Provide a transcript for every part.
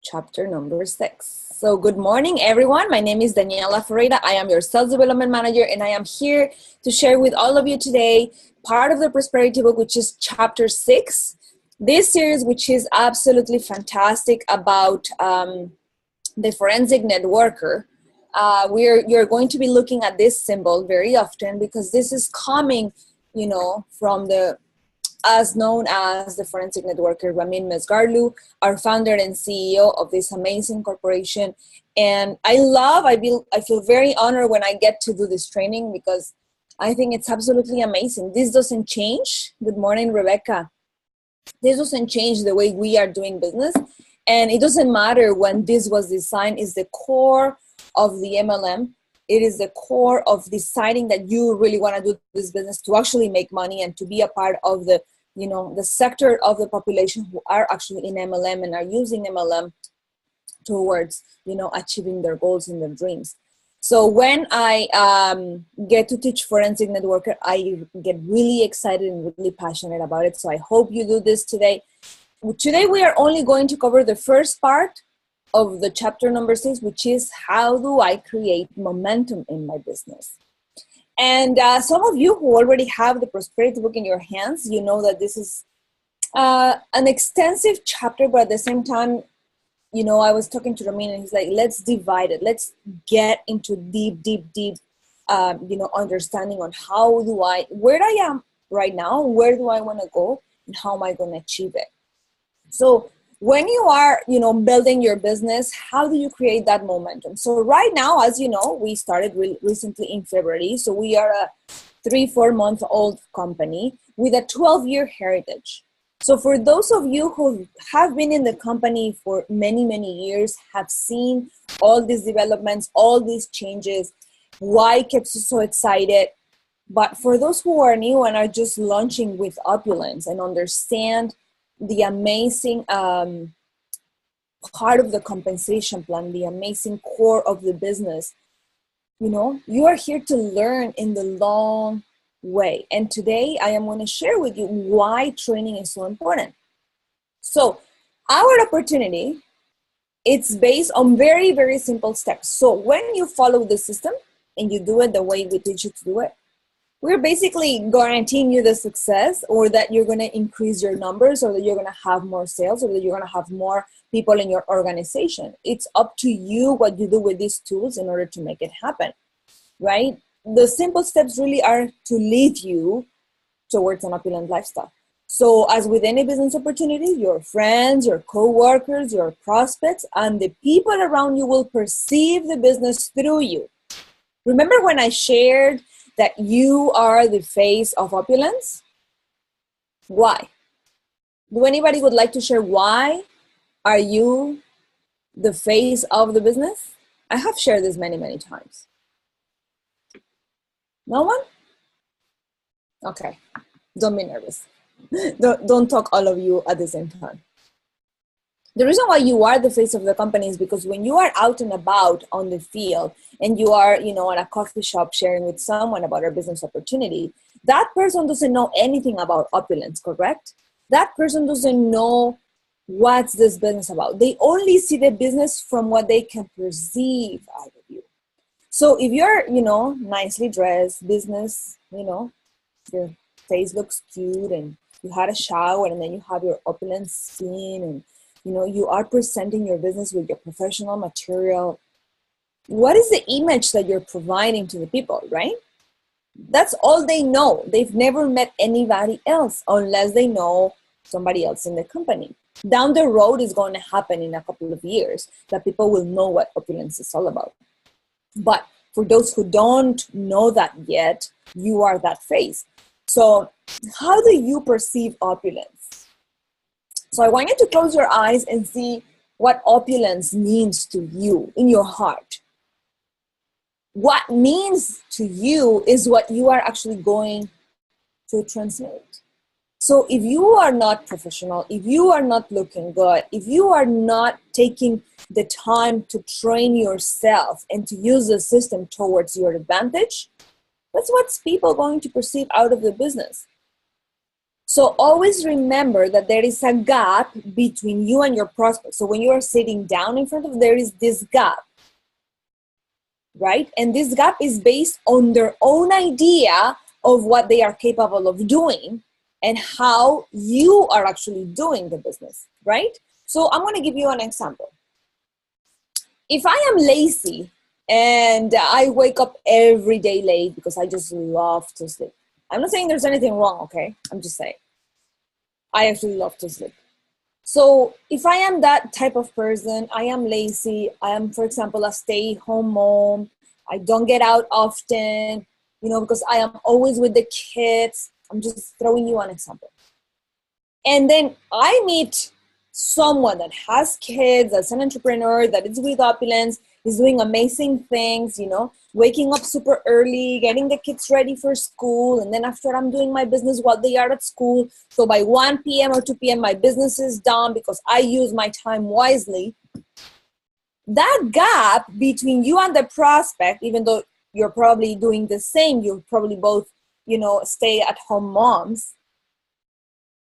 chapter number 6. So good morning, everyone. My name is Daniela Ferreira. I am your sales development manager, and I am here to share with all of you today part of the prosperity book, which is chapter 6. This series, which is absolutely fantastic about the forensic networker. You're going to be looking at this symbol very often because this is coming, from the as known as the forensic networker Ramin Mesgarlu, our founder and CEO of this amazing corporation. And I feel very honored when I get to do this training because I think it's absolutely amazing. This doesn't change. Good morning, Rebecca. This doesn't change the way we are doing business. And it doesn't matter when this was designed. It's the core of the MLM. It is the core of deciding that you really want to do this business to actually make money and to be a part of the sector of the population who are actually in MLM and are using MLM towards, achieving their goals and their dreams. So when I get to teach forensic networker, I get really excited and really passionate about it. So I hope you do this today. Today we are only going to cover the first part of the chapter number 6, which is how do I create momentum in my business? And some of you who already have the prosperity book in your hands, you know that this is an extensive chapter, but at the same time, I was talking to Ramin and he's like, let's divide it. Let's get into deep, understanding on where I am right now, where do I want to go, and how am I going to achieve it? So when you are, building your business, how do you create that momentum? So right now, as you know, we started recently in February. So we are a 3-4 month old company with a 12-year heritage. So for those of you who have been in the company for many, many years, have seen all these developments, all these changes, why keeps you so excited? But for those who are new and are just launching with Opulence and understand the amazing part of the compensation plan, the amazing core of the business, you are here to learn in the long way. And today I am going to share with you why training is so important. So our opportunity, it's based on very, very simple steps. So when you follow the system and you do it the way we teach you to do it, we're basically guaranteeing you the success, or that you're going to increase your numbers, or that you're going to have more sales, or that you're going to have more people in your organization. It's up to you what you do with these tools in order to make it happen, right? The simple steps really are to lead you towards an opulent lifestyle. So as with any business opportunity, your friends, your coworkers, your prospects, and the people around you will perceive the business through you. Remember when I shared that you are the face of Opulence? Why? Do anybody would like to share why are you the face of the business? I have shared this many, many times. No one? Okay, don't be nervous. Don't talk all of you at the same time. The reason why you are the face of the company is because when you are out and about on the field and you are, at a coffee shop sharing with someone about a business opportunity, that person doesn't know anything about Opulence, correct? That person doesn't know what's this business about. They only see the business from what they can perceive out of you. So if you're, nicely dressed, business, your face looks cute and you had a shower and then you have your Opulence skin and you are presenting your business with your professional material. What is the image that you're providing to the people, right? That's all they know. They've never met anybody else unless they know somebody else in the company. Down the road is going to happen in a couple of years that people will know what Opulence is all about. But for those who don't know that yet, you are that face. So how do you perceive Opulence? So I want you to close your eyes and see what Opulence means to you in your heart. What means to you is what you are actually going to transmit. So if you are not professional, if you are not looking good, if you are not taking the time to train yourself and to use the system towards your advantage, that's what people are going to perceive out of the business. So always remember that there is a gap between you and your prospect. So when you are sitting down in front of, there is this gap, right? And this gap is based on their own idea of what they are capable of doing and how you are actually doing the business, right? So I'm going to give you an example. If I am lazy and I wake up every day late because I just love to sleep. I'm not saying there's anything wrong, okay? I'm just saying I actually love to sleep. So if I am that type of person, I am lazy, I am, for example, a stay-home mom, I don't get out often, because I am always with the kids. I'm just throwing you an example. And then I meet someone that has kids, that's an entrepreneur, that is with Opulence, is doing amazing things, waking up super early, getting the kids ready for school. And then after, I'm doing my business while they are at school. So by 1 p.m. or 2 p.m., my business is done because I use my time wisely. That gap between you and the prospect, even though you're probably doing the same, you're probably both, stay at home moms.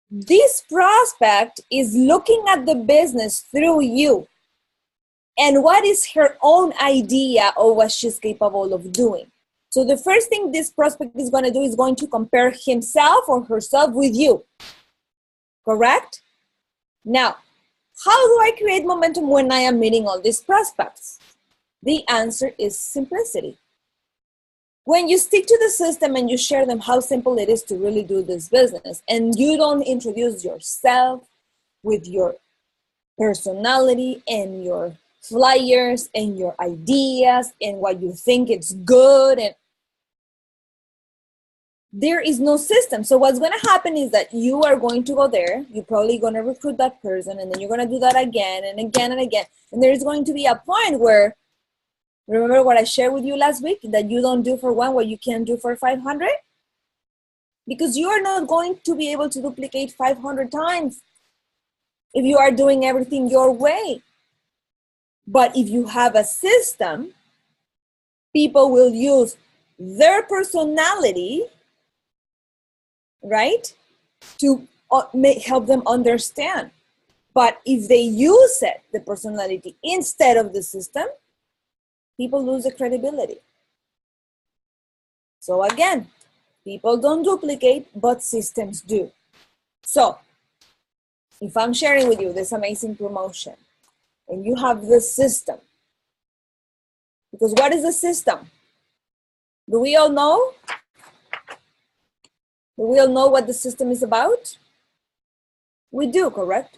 This prospect is looking at the business through you and what is her own idea of what she's capable of doing. So the first thing this prospect is going to do is going to compare himself or herself with you. Correct? Now, how do I create momentum when I am meeting all these prospects? The answer is simplicity. When you stick to the system and you share them how simple it is to really do this business, and you don't introduce yourself with your personality and your flyers and your ideas and what you think it's good, and there is no system. So what's going to happen is that you are going to go there, you're probably going to recruit that person, and then you're going to do that again and again and again. And there's going to be a point where, remember what I shared with you last week, that you don't do for one what you can do for 500? Because you are not going to be able to duplicate 500 times if you are doing everything your way. But if you have a system, people will use their personality, right, to help them understand. But if they use it, the personality, instead of the system, people lose the credibility. So again, people don't duplicate, but systems do. So if I'm sharing with you this amazing promotion and you have the system, because what is the system? Do we all know? Do we all know what the system is about? We do, correct?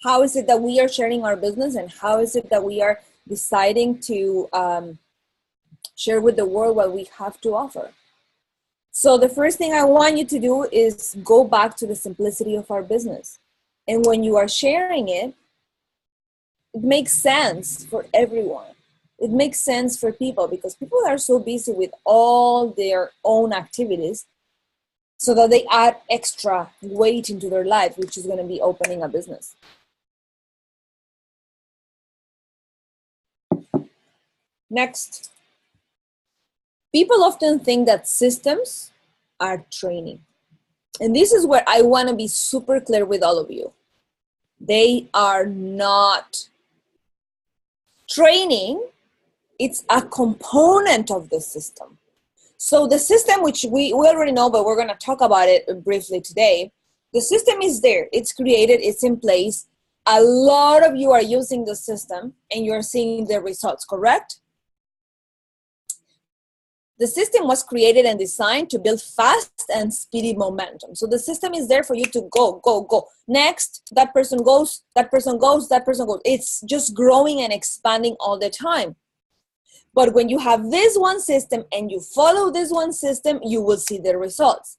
How is it that we are sharing our business, and how is it that we are deciding to share with the world what we have to offer? So the first thing I want you to do is go back to the simplicity of our business. And when you are sharing it, it makes sense for everyone. It makes sense for people because people are so busy with all their own activities, so that they add extra weight into their life, which is going to be opening a business. Next, people often think that systems are training. And this is where I want to be super clear with all of you. They are not. Training, it's a component of the system. So the system, which we already know, but we're going to talk about it briefly today. The system is there. It's created. It's in place. A lot of you are using the system and you're seeing the results, correct? The system was created and designed to build fast and speedy momentum. So the system is there for you to go, go, go. Next, that person goes, that person goes, that person goes. It's just growing and expanding all the time. But when you have this one system and you follow this one system, you will see the results.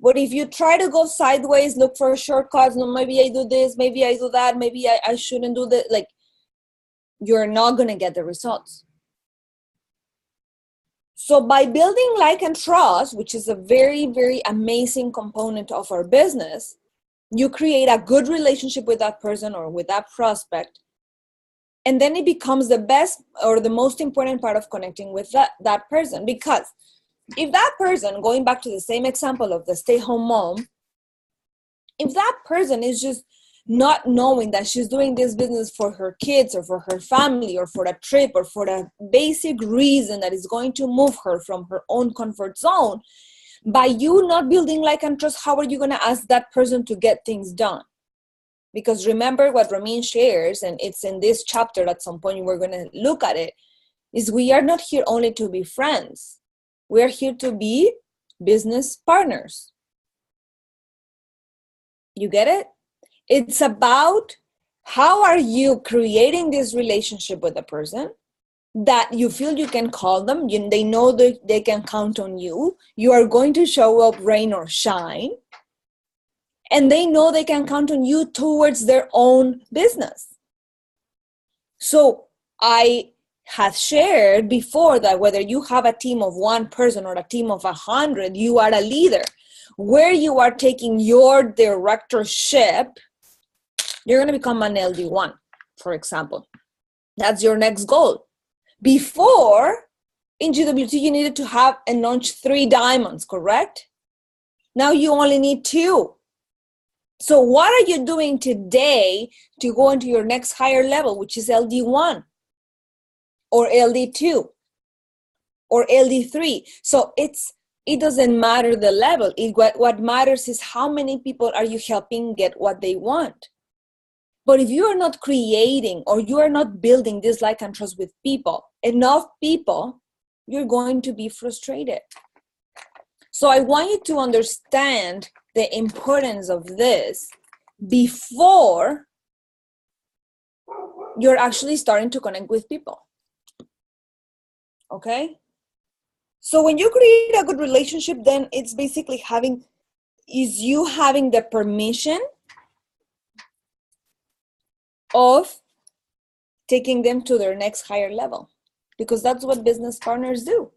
But if you try to go sideways, look for shortcuts, no, maybe I do this, maybe I do that, maybe I shouldn't do that, like, you're not going to get the results. So by building like and trust, which is a very, very amazing component of our business, you create a good relationship with that person or with that prospect. And then it becomes the best or the most important part of connecting with that person. Because If that person, going back to the same example of the stay-home mom, if that person is just not knowing that she's doing this business for her kids or for her family or for a trip or for a basic reason that is going to move her from her own comfort zone, by you not building like and trust, how are you going to ask that person to get things done? Because remember what Ramin shares, and it's in this chapter at some point we're going to look at it, is we are not here only to be friends. We are here to be business partners. You get it? It's about how are you creating this relationship with a person that you feel you can call them, they know that they can count on you. You are going to show up rain or shine. And they know they can count on you towards their own business. So I have shared before that whether you have a team of one person or a team of 100, you are a leader. Where you are taking your directorship, you're going to become an LD1, for example. That's your next goal. Before, in GWT, you needed to have and launch 3 diamonds, correct? Now you only need 2. So what are you doing today to go into your next higher level, which is LD1 or LD2 or LD3? So it doesn't matter the level. What matters is how many people are you helping get what they want. But if you are not creating or you are not building this like and trust with people, enough people, you're going to be frustrated. So I want you to understand the importance of this before you're actually starting to connect with people. Okay? So when you create a good relationship, then it's basically you having the permission of taking them to their next higher level, because that's what business partners do.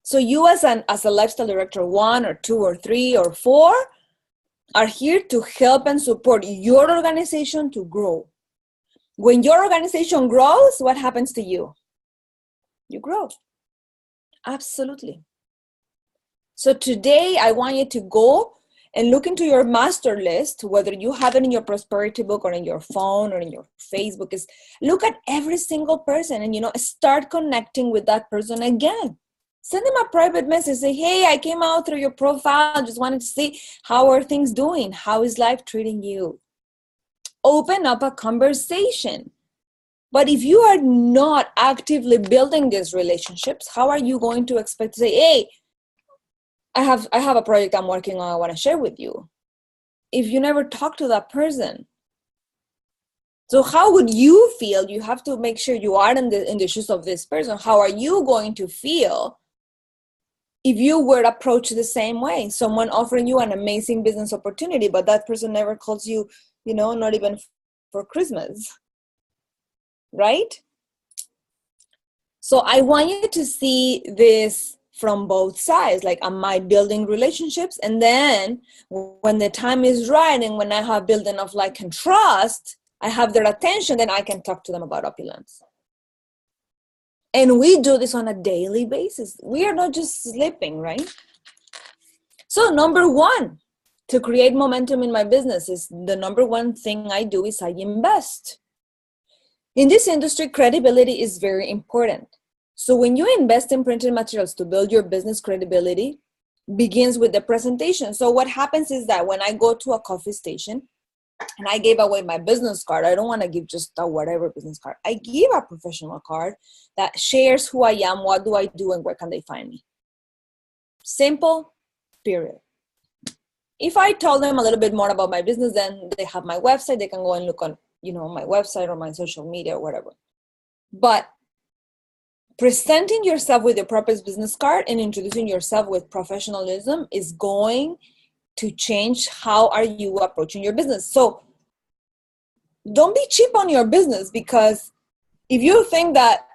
So you as a lifestyle director 1 or 2 or 3 or 4 are here to help and support your organization to grow. When your organization grows, what happens to you? You grow. Absolutely. So today I want you to go and look into your master list, whether you have it in your prosperity book or in your phone or in your Facebook, is look at every single person and, start connecting with that person again. Send them a private message. Say, hey, I came out through your profile. Just wanted to see how are things doing? How is life treating you? Open up a conversation. But if you are not actively building these relationships, how are you going to expect to say, hey, I have a project I'm working on I want to share with you, if you never talk to that person? So how would you feel? You have to make sure you are in the shoes of this person. How are you going to feel if you were approached the same way? Someone offering you an amazing business opportunity, but that person never calls you, not even for Christmas, right? So I want you to see this from both sides. Like, am I building relationships? And then when the time is right and when I have built enough like and trust, I have their attention, then I can talk to them about Opulence. And we do this on a daily basis. We are not just sleeping, right? So number 1, to create momentum in my business, is the number 1 thing I do is I invest. In this industry, credibility is very important. So when you invest in printed materials to build your business, credibility begins with the presentation. So what happens is that when I go to a coffee station and I gave away my business card, I don't want to give just a whatever business card. I give a professional card that shares who I am, what do I do, and where can they find me. Simple, period. If I tell them a little bit more about my business, then they have my website. They can go and look on, my website or my social media or whatever. But presenting yourself with your purpose business card and introducing yourself with professionalism is going to change how are you approaching your business. So don't be cheap on your business, because if you think that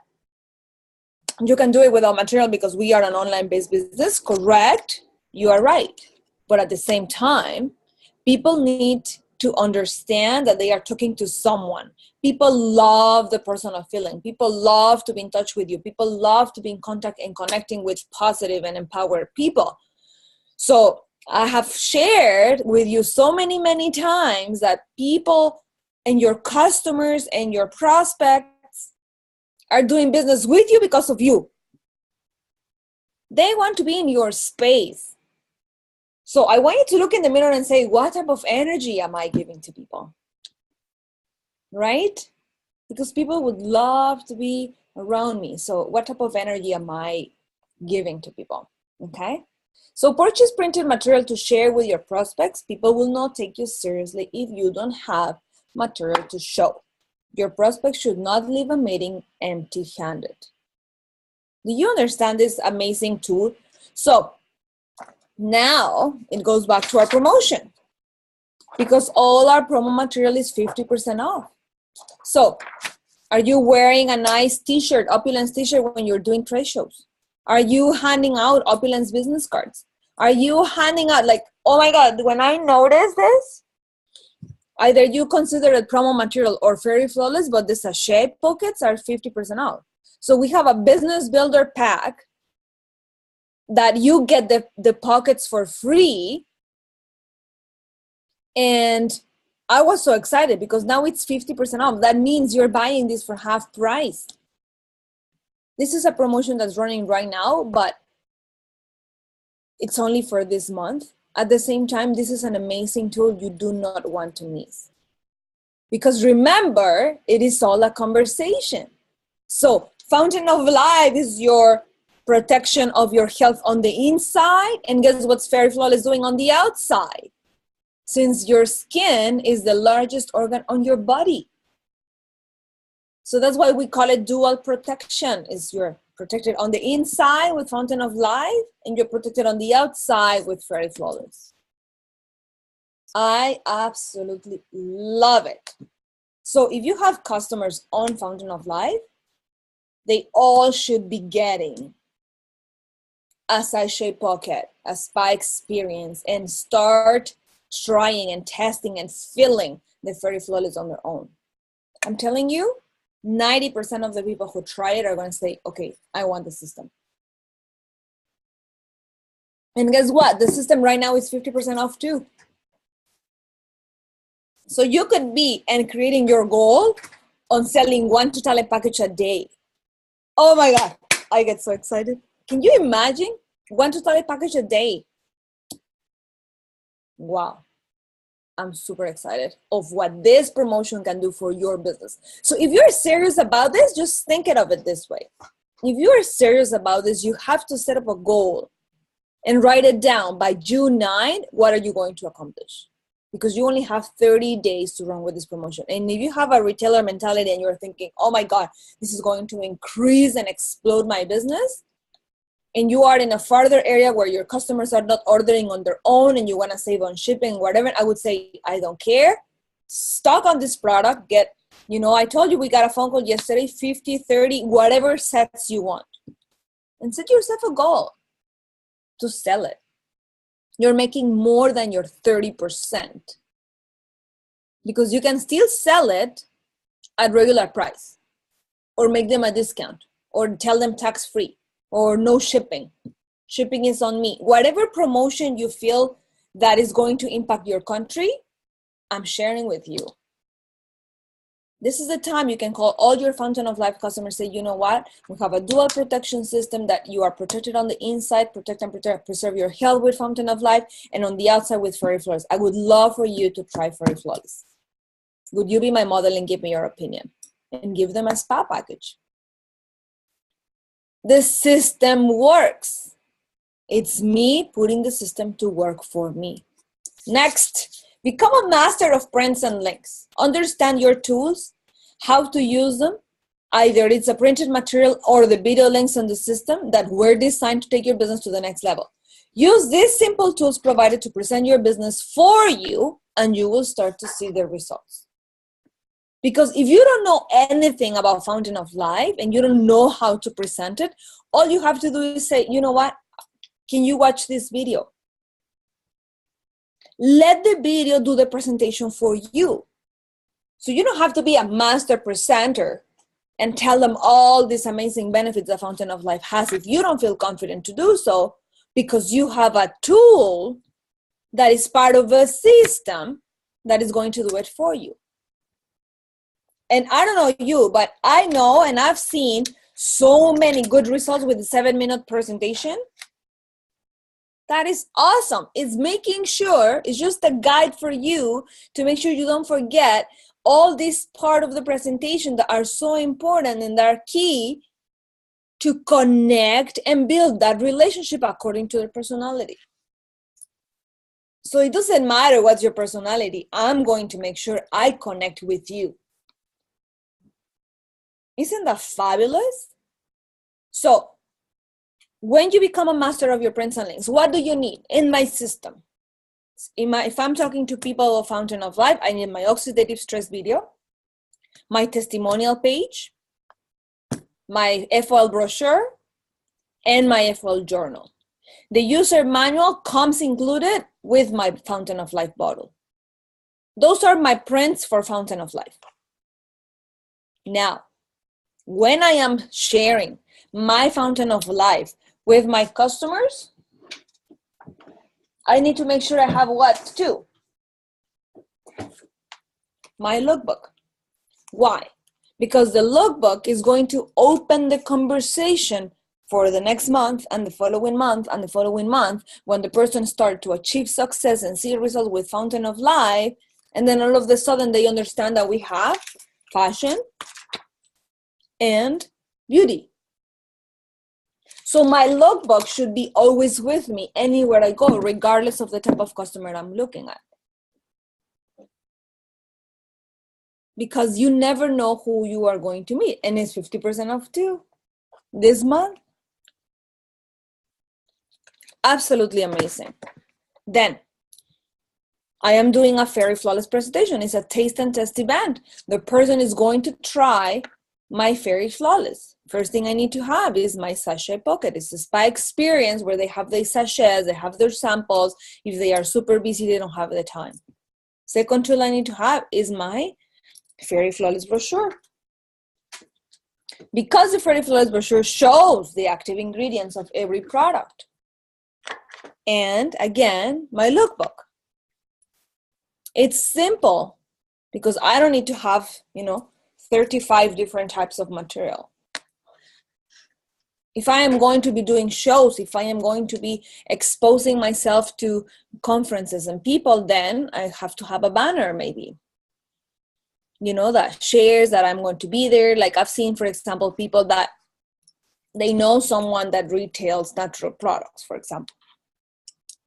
you can do it without material because we are an online-based business, correct, you are right. But at the same time, people need to understand that they are talking to someone. People love the personal feeling. People love to be in touch with you. People love to be in contact and connecting with positive and empowered people. So I have shared with you so many, many times that people and your customers and your prospects are doing business with you because of you. They want to be in your space. So I want you to look in the mirror and say, what type of energy am I giving to people? Right? Because people would love to be around me. So what type of energy am I giving to people? Okay? So purchase printed material to share with your prospects. People will not take you seriously if you don't have material to show. Your prospects should not leave a meeting empty-handed. Do you understand this amazing tool? So now it goes back to our promotion, because all our promo material is 50% off. So are you wearing a nice t-shirt, Opulence t-shirt, when you're doing trade shows? Are you handing out Opulence business cards? Are you handing out, like, oh my God, when I notice this, either you consider it promo material or Fairy Flawless, but the sachet pockets are 50% off. So we have a business builder pack that you get the pockets for free. And I was so excited because now it's 50% off. That means you're buying this for half price. This is a promotion that's running right now, but it's only for this month. At the same time, this is an amazing tool you do not want to miss. Because remember, it is all a conversation. So Fountain of Life is your protection of your health on the inside. And guess what Fairy Flawless is doing on the outside? Since your skin is the largest organ on your body. So that's why we call it dual protection. Is you're protected on the inside with Fountain of Life, and you're protected on the outside with Fairy Flawless. I absolutely love it. So if you have customers on Fountain of Life, they all should be getting a sachet pocket, a spa experience, and start trying and testing and feeling the Fairy Flawless on their own. I'm telling you, 90% of the people who try it are going to say, okay, I want the system. And guess what? The system right now is 50% off too. So you could be and creating your goal on selling 1 Totale package a day. Oh my God, I get so excited. Can you imagine 1 Totale package a day? Wow. I'm super excited of what this promotion can do for your business. So if you're serious about this, just think of it this way. If you're serious about this, you have to set up a goal and write it down. By June 9, what are you going to accomplish? Because you only have 30 days to run with this promotion. And if you have a retailer mentality and you're thinking, oh my God, this is going to increase and explode my business, and you are in a farther area where your customers are not ordering on their own and you want to save on shipping, whatever, I would say, I don't care. Stock on this product. Get, I told you we got a phone call yesterday, 50, 30, whatever sets you want. And set yourself a goal to sell it. You're making more than your 30% because you can still sell it at regular price or make them a discount or tell them tax-free. Or no shipping. Shipping is on me. Whatever promotion you feel that is going to impact your country, I'm sharing with you. This is the time you can call all your Fountain of Life customers, say, you know what? We have a dual protection system that you are protected on the inside, preserve your health with Fountain of Life, and on the outside with Fairy Flawless. I would love for you to try Fairy Flawless. Would you be my model and give me your opinion? And give them a spa package. The system works. It's me putting the system to work for me. Next, become a master of prints and links. Understand your tools, how to use them. Either it's a printed material or the video links on the system that were designed to take your business to the next level. Use these simple tools provided to present your business for you, and you will start to see the results. Because if you don't know anything about Fountain of Life and you don't know how to present it, all you have to do is say, you know what? Can you watch this video? let the video do the presentation for you. So you don't have to be a master presenter and tell them all these amazing benefits the Fountain of Life has if you don't feel confident to do so, because you have a tool that is part of a system that is going to do it for you. And I don't know you, but I know and I've seen so many good results with the 7-minute presentation. That is awesome. It's making sure, it's just a guide for you to make sure you don't forget all these part of the presentation that are so important and that are key to connect and build that relationship according to their personality. So it doesn't matter what's your personality. I'm going to make sure I connect with you. Isn't that fabulous? So when you become a master of your prints and links, what do you need in my system? If I'm talking to people of Fountain of Life, I need my oxidative stress video, my testimonial page, my FOL brochure, and my FOL journal. The user manual comes included with my Fountain of Life bottle. Those are my prints for Fountain of Life. Now, when I am sharing my Fountain of Life with my customers, I need to make sure I have what too? My lookbook. Why? Because the lookbook is going to open the conversation for the next month and the following month and the following month when the person starts to achieve success and see results with Fountain of Life. And then all of a sudden they understand that we have fashion and beauty. So my lookbook should be always with me anywhere I go, regardless of the type of customer I'm looking at. Because you never know who you are going to meet. And it's 50% off too this month. Absolutely amazing. Then I am doing a Fairy Flawless presentation. It's a taste and test event. The person is going to try my Fairy Flawless. First thing I need to have is my sachet pocket. It's a spa experience where they have their sachets, they have their samples. If they are super busy, they don't have the time. Second tool I need to have is my Fairy Flawless brochure. Because the Fairy Flawless brochure shows the active ingredients of every product. And again, my lookbook. It's simple because I don't need to have, 35 different types of material. If I am going to be doing shows, if I am going to be exposing myself to conferences and people, then I have to have a banner maybe. That shares that I'm going to be there. Like I've seen, for example, people that they know someone that retails natural products, for example.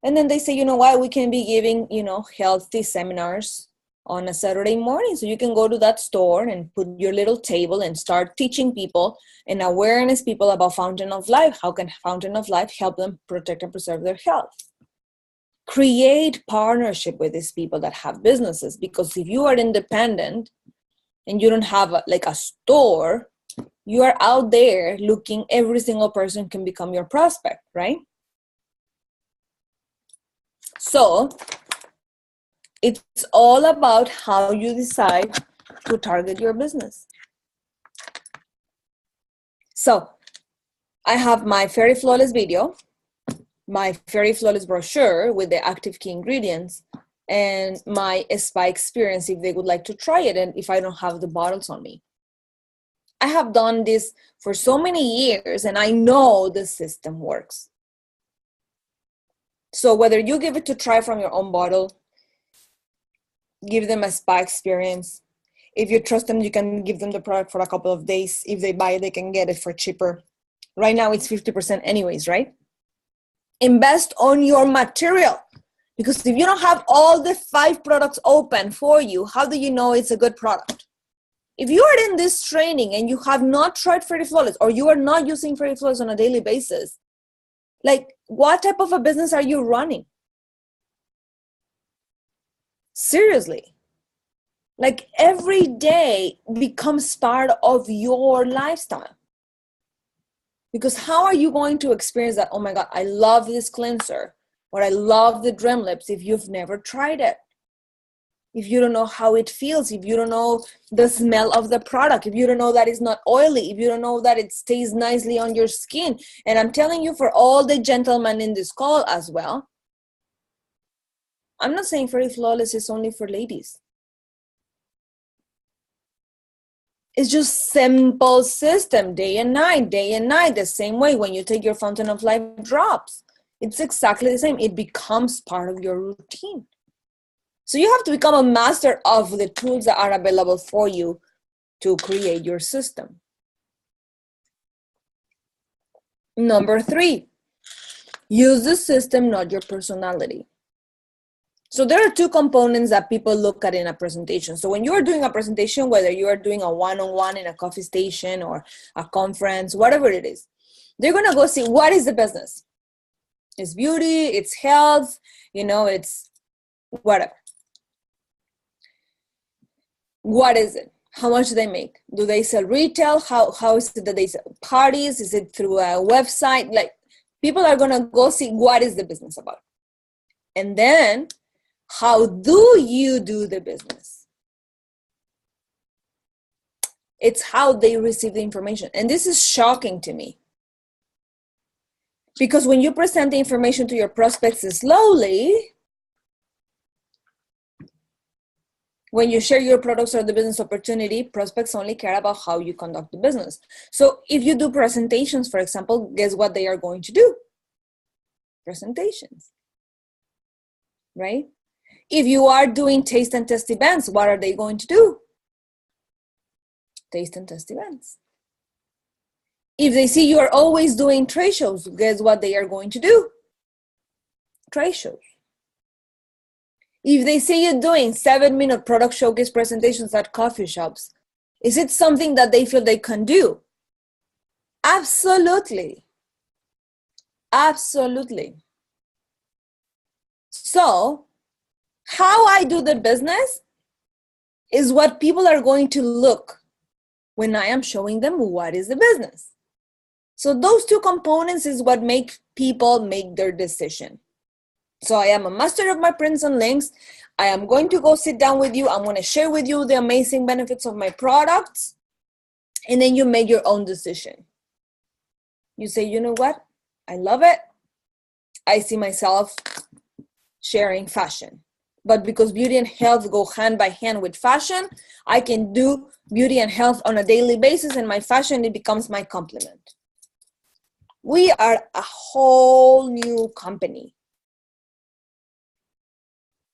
And then they say, you know what, we can be giving, healthy seminars on a Saturday morning. So you can go to that store and put your little table and start teaching people and awareness people about Fountain of Life. How can Fountain of Life help them protect and preserve their health? Create partnership with these people that have businesses, because if you are independent and you don't have a store, you are out there looking, every single person can become your prospect, right? So it's all about how you decide to target your business. So I have my Fairy Flawless video, my Fairy Flawless brochure with the active key ingredients, and my spa experience if they would like to try it and if I don't have the bottles on me. I have done this for so many years and I know the system works. So whether you give it to try from your own bottle, give them a spa experience. If you trust them, you can give them the product for a couple of days. If they buy it, they can get it for cheaper. Right now it's 50% anyways, right? Invest on your material, because if you don't have all the 5 products open for you, how do you know it's a good product? If you are in this training and you have not tried Fairy Flawless, or you are not using Fairy Flawless on a daily basis, what type of a business are you running? Seriously. Every day becomes part of your lifestyle. Because how are you going to experience that, oh my God, I love this cleanser, or I love the Dream Lips, if you've never tried it, if you don't know how it feels, if you don't know the smell of the product, if you don't know that it's not oily, if you don't know that it stays nicely on your skin. And I'm telling you, for all the gentlemen in this call as well, I'm not saying Fairy Flawless is only for ladies. It's just simple system, day and night, the same way when you take your Fountain of Life drops. It's exactly the same. It becomes part of your routine. So you have to become a master of the tools that are available for you to create your system. Number 3, use the system, not your personality. So there are 2 components that people look at in a presentation. So when you're doing a presentation, whether you are doing a one-on-one in a coffee station or a conference, whatever it is, they're going to go see, what is the business? It's beauty, it's health, it's whatever. What is it? How much do they make? Do they sell retail? How is it that they sell parties? Is it through a website? Like, people are going to go see what is the business about. And then, how do you do the business? It's how they receive the information. And this is shocking to me. Because when you present the information to your prospects slowly, when you share your products or the business opportunity, prospects only care about how you conduct the business. So if you do presentations, for example, guess what they are going to do? Presentations, right? If you are doing taste and test events, what are they going to do? Taste and test events. If they see you are always doing trade shows, guess what they are going to do? Trade shows. If they see you doing 7-minute product showcase presentations at coffee shops, is it something that they feel they can do? Absolutely. Absolutely. So, how I do the business is what people are going to look when I am showing them what is the business. So those 2 components is what make people make their decision. So I am a master of my prints and links. I am going to go sit down with you. I'm going to share with you the amazing benefits of my products. And then you make your own decision. You say, you know what? I love it. I see myself sharing fashion. But because beauty and health go hand by hand with fashion, I can do beauty and health on a daily basis, and my fashion, it becomes my complement. We are a whole new company.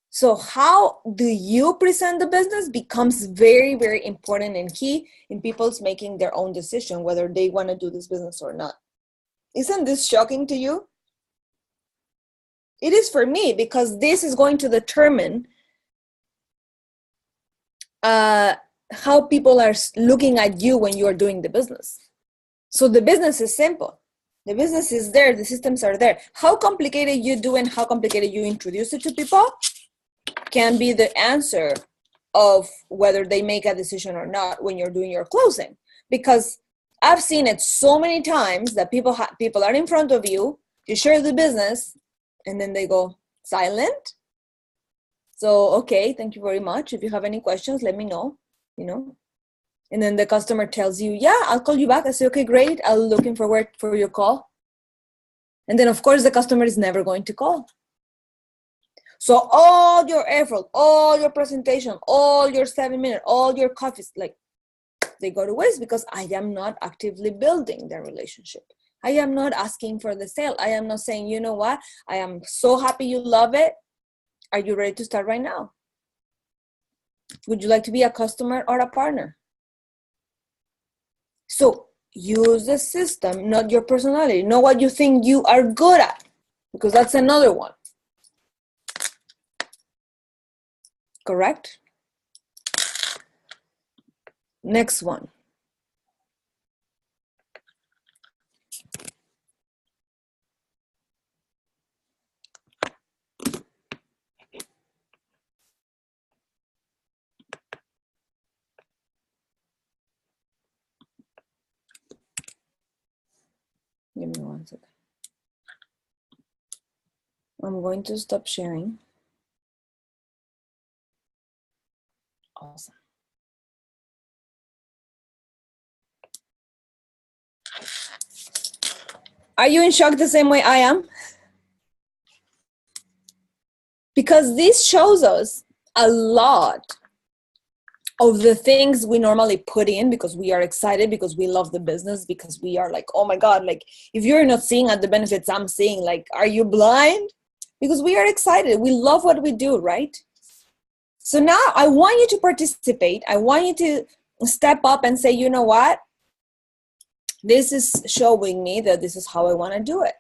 So how do you present the business becomes very, very important and key in people's making their own decision, whether they want to do this business or not. Isn't this shocking to you? It is for me, because this is going to determine how people are looking at you when you are doing the business. So the business is simple. The business is there. The systems are there. How complicated you do and how complicated you introduce it to people can be the answer of whether they make a decision or not when you're doing your closing. Because I've seen it so many times that people are in front of you, you share the business, and then they go silent. So, okay, thank you very much. If you have any questions, let me know, And then the customer tells you, yeah, I'll call you back. I say, okay, great. I'm looking forward for your call. And then, of course, the customer is never going to call. So all your effort, all your presentation, all your 7-minute, all your coffees, like, they go to waste because I am not actively building the relationship. I am not asking for the sale. I am not saying, you know what? I am so happy you love it. Are you ready to start right now? Would you like to be a customer or a partner? So use the system, not your personality. Know what you think you are good at, because that's another one. Correct? Next one. Give me one second. I'm going to stop sharing. Awesome. Are you in shock the same way I am? Because this shows us a lot of the things we normally put in because we are excited, because we love the business, because we are like, oh my God, like if you're not seeing the benefits I'm seeing, like, are you blind? Because we are excited. We love what we do, right? So now I want you to participate. I want you to step up and say, you know what? This is showing me that this is how I want to do it.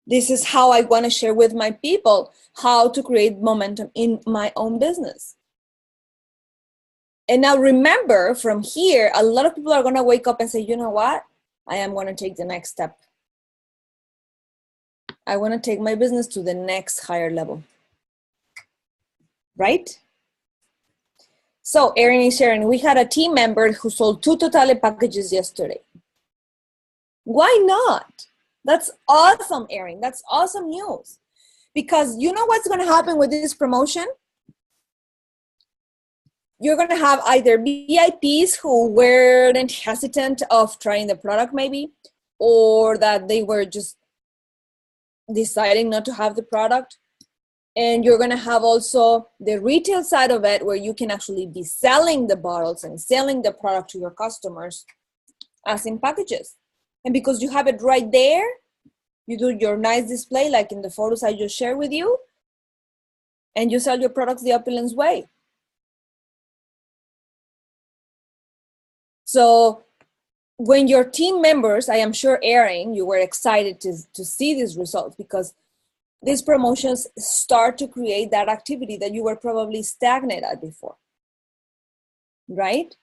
This is how I want to share with my people how to create momentum in my own business. And now remember, from here, a lot of people are going to wake up and say, you know what? I am going to take the next step. I want to take my business to the next higher level. Right? So Erin is sharing, we had a team member who sold 2 Totale packages yesterday. Why not? That's awesome, Erin. That's awesome news. Because you know what's going to happen with this promotion? You're going to have either VIPs who weren't hesitant of trying the product maybe, or that they were just deciding not to have the product. And you're going to have also the retail side of it where you can actually be selling the bottles and selling the product to your customers as in packages. And because you have it right there, you do your nice display like in the photos I just shared with you, and you sell your products the Opulence way. So when your team members, I am sure, Erin, you were excited to see these results because these promotions start to create that activity that you were probably stagnant at before, right?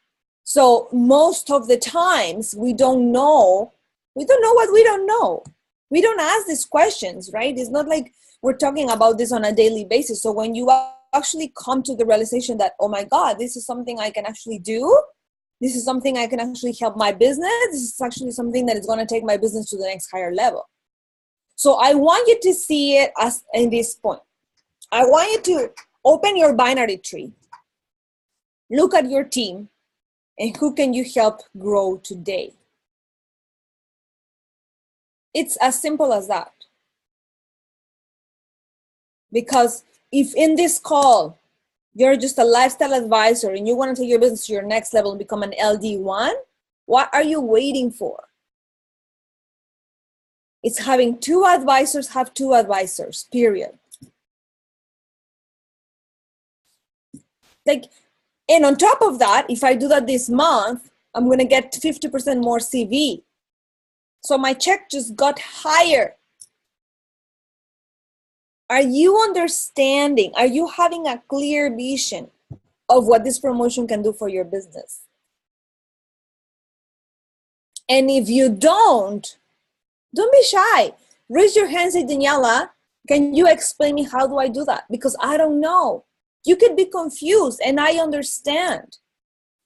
So most of the times we don't know what we don't know. We don't ask these questions, right? It's not like we're talking about this on a daily basis. So when you actually come to the realization that, oh my God, this is something I can actually do. This is something I can actually help my business. This is actually something that is going to take my business to the next higher level. So I want you to see it as in this point. I want you to open your binary tree, look at your team, and who can you help grow today? It's as simple as that. Because if in this call, you're just a lifestyle advisor and you want to take your business to your next level and become an LD1, what are you waiting for? It's having 2 advisors have 2 advisors, period. Like, and on top of that, if I do that this month, I'm going to get 50% more CV. So my check just got higher. Are you understanding? Are you having a clear vision of what this promotion can do for your business? And if you don't be shy. Raise your hand, say, Daniela, can you explain me how do I do that? Because I don't know. You could be confused, and I understand.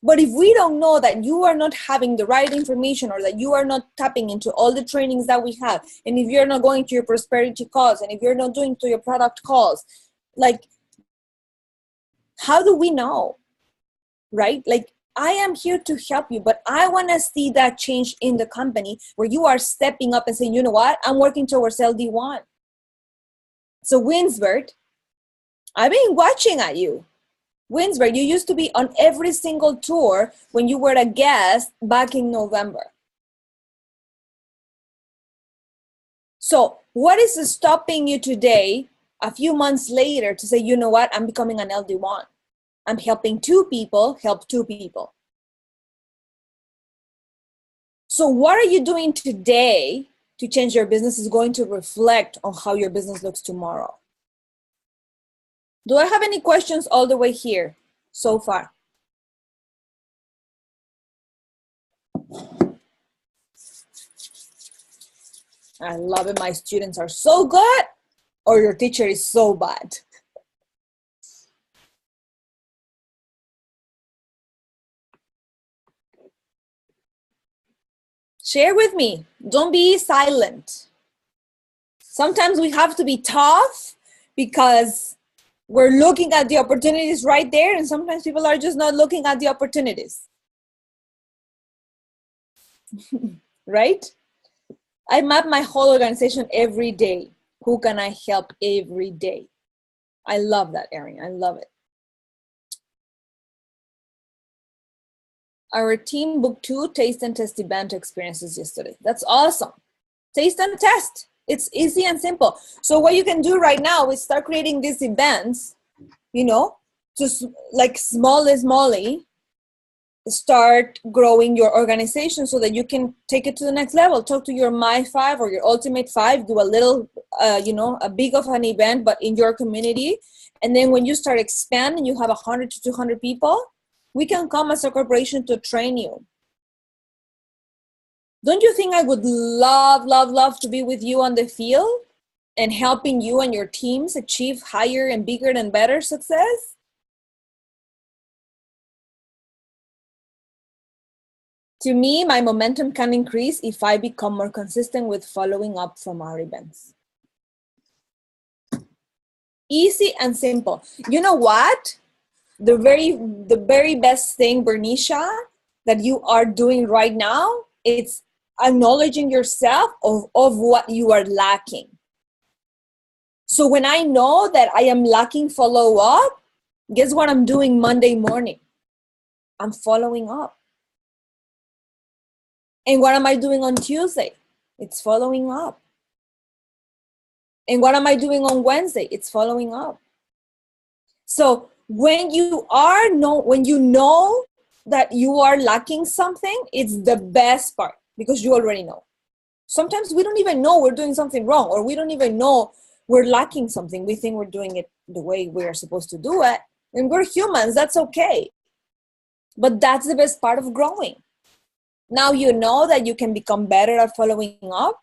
But if we don't know that you are not having the right information or that you are not tapping into all the trainings that we have, and if you're not going to your prosperity calls, and if you're not doing to your product calls, like, how do we know, right? Like, I am here to help you, but I want to see that change in the company where you are stepping up and saying, you know what, I'm working towards LD1. So Winsbert, I've been watching at you. Winsbert, you used to be on every single tour when you were a guest back in November. So what is stopping you today, a few months later, to say, you know what, I'm becoming an LD1. I'm helping 2 people, help 2 people. So what are you doing today to change your business is going to reflect on how your business looks tomorrow. Do I have any questions all the way here so far? I love it. My students are so good, or your teacher is so bad. Share with me. Don't be silent. Sometimes we have to be tough because we're looking at the opportunities right there, and sometimes people are just not looking at the opportunities. Right? I map my whole organization every day. Who can I help every day? I love that, Erin. I love it. Our team booked 2 taste and test event experiences yesterday. That's awesome. Taste and test. It's easy and simple. So what you can do right now is start creating these events, you know, just like small, start growing your organization so that you can take it to the next level. Talk to your My 5 or your Ultimate 5, do a little, a big of an event, but in your community. And then when you start expanding, you have 100 to 200 people, we can come as a corporation to train you. Don't you think I would love to be with you on the field and helping you and your teams achieve higher and bigger and better success? To me, my momentum can increase if I become more consistent with following up from our events. Easy and simple. You know what? The very best thing, Bernicia, that you are doing right now, it's acknowledging yourself of what you are lacking. So when I know that I am lacking follow-up, guess what I'm doing Monday morning? I'm following up. And what am I doing on Tuesday? It's following up. And what am I doing on Wednesday? It's following up. So when you know that you are lacking something, it's the best part because you already know. Sometimes we don't even know we're doing something wrong, or we don't even know we're lacking something. We think we're doing it the way we are supposed to do it. And we're humans, that's okay. But that's the best part of growing. Now you know that you can become better at following up.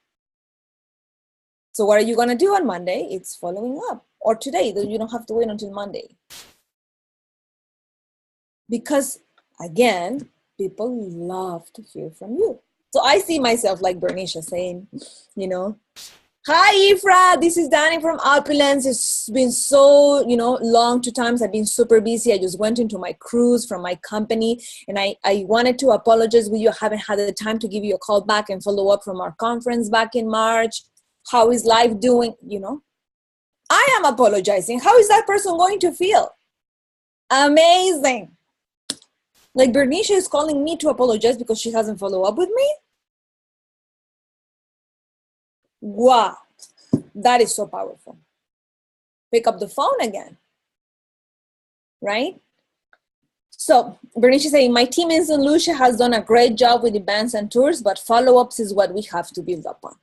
So what are you going to do on Monday? It's following up. Or today, you don't have to wait until Monday. Because, again, people love to hear from you. So I see myself like Bernicia saying, hi, Ifra, this is Danny from Opulence. It's been so, long 2 times. I've been super busy. I just went into my cruise from my company, and I wanted to apologize with you. I haven't had the time to give you a call back and follow up from our conference back in March. How is life doing? I am apologizing. How is that person going to feel? Amazing. Like Bernicia is calling me to apologize because she hasn't followed up with me? Wow, that is so powerful. Pick up the phone again, right? So Bernicia is saying, my team in St. Lucia has done a great job with events and tours, but follow-ups is what we have to build upon.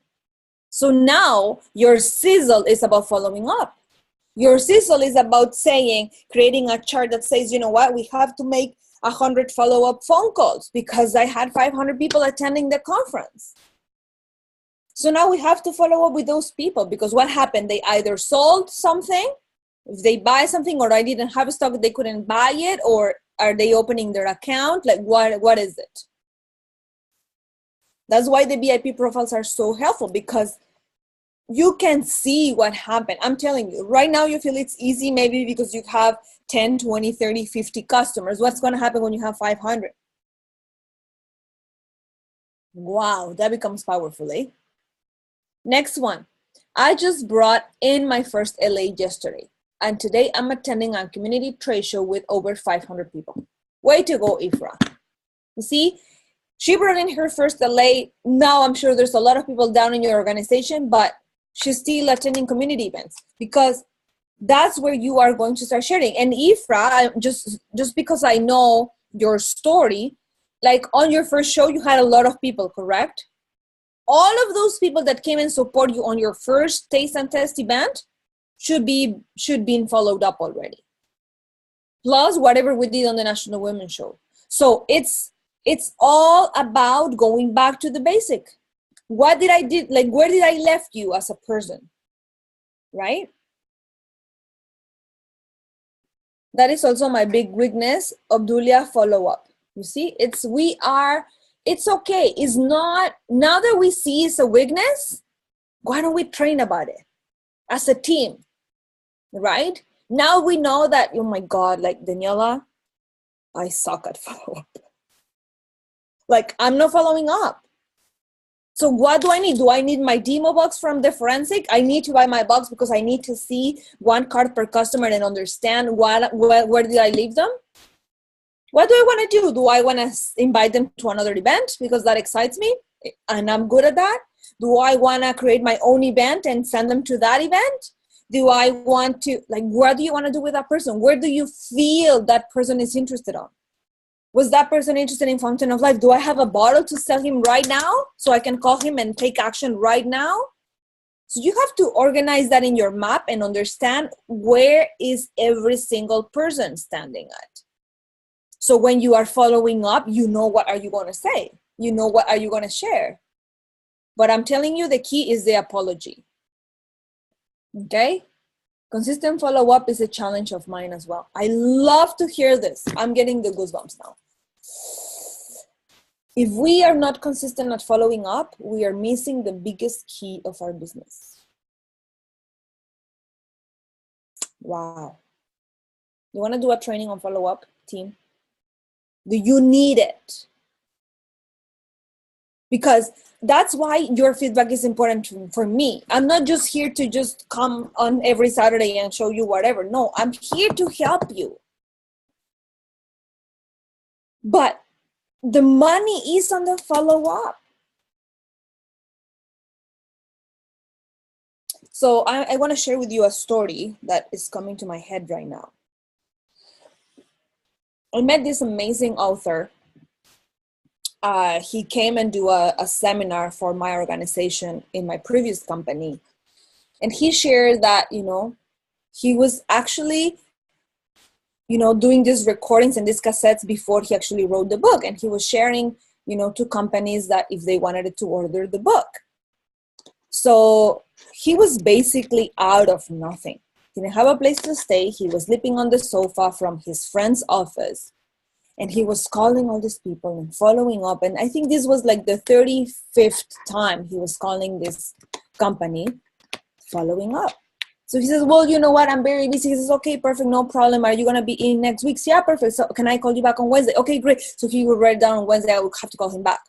So now your sizzle is about following up. Your sizzle is about creating a chart that says, you know what, we have to make 100 follow-up phone calls because I had 500 people attending the conference. So now we have to follow up with those people because what happened? They either sold something, if they buy something, or I didn't have stock, they couldn't buy it, or are they opening their account? Like what is it? That's why the VIP profiles are so helpful because you can see what happened. I'm telling you, right now you feel it's easy maybe because you have 10, 20, 30, 50 customers. What's going to happen when you have 500? Wow, that becomes powerful, eh? Next one. I just brought in my first LA yesterday, and today I'm attending a community trade show with over 500 people. Way to go, Ifra. You see, she brought in her first LA. Now I'm sure there's a lot of people down in your organization, but she's still attending community events because that's where you are going to start sharing. And Ifra, just because I know your story, like on your first show, you had a lot of people, correct? All of those people that came and support you on your first taste and test event should be followed up already. Plus whatever we did on the National Women's Show. So it's all about going back to the basic. What did I do? Like, where did I left you as a person? Right? That is also my big weakness, Obdulia, follow up. You see, it's okay. It's not, now that we see it's a weakness, Why don't we train about it as a team, right? Now we know that, oh my God, like Daniela, I suck at follow-up. Like, I'm not following up. So what do I need? Do I need my demo box from the forensic? I need to buy my box because I need to see one card per customer and understand where did I leave them? What do I want to do? Do I want to invite them to another event because that excites me and I'm good at that? Do I want to create my own event and send them to that event? Do I want to, like, what do you want to do with that person? Where do you feel that person is interested on? Was that person interested in Fountain of Life? Do I have a bottle to sell him right now so I can call him and take action right now? So you have to organize that in your map and understand where is every single person standing at. So when you are following up, you know what are you going to say? You know what are you going to share? But I'm telling you, the key is the apology. Okay? Consistent follow-up is a challenge of mine as well. I love to hear this. I'm getting the goosebumps now. If we are not consistent at following up, we are missing the biggest key of our business. Wow. You want to do a training on follow-up, team? Do you need it? Because that's why your feedback is important for me. I'm not just here to just come on every Saturday and show you whatever. No, I'm here to help you. But the money is on the follow-up. So I want to share with you a story that is coming to my head right now. I met this amazing author. He came and do a seminar for my organization in my previous company. And he shared that, he was actually, doing these recordings and these cassettes before he actually wrote the book. And he was sharing, to companies that if they wanted to order the book. So he was basically out of nothing. He didn't have a place to stay. He was sleeping on the sofa from his friend's office. And he was calling all these people and following up. And I think this was like the 35th time he was calling this company, following up. So he says, well, you know what? I'm very busy. He says, okay, perfect. No problem. Are you going to be in next week? Yeah, perfect. So can I call you back on Wednesday? Okay, great. So he would write down on Wednesday. I would have to call him back.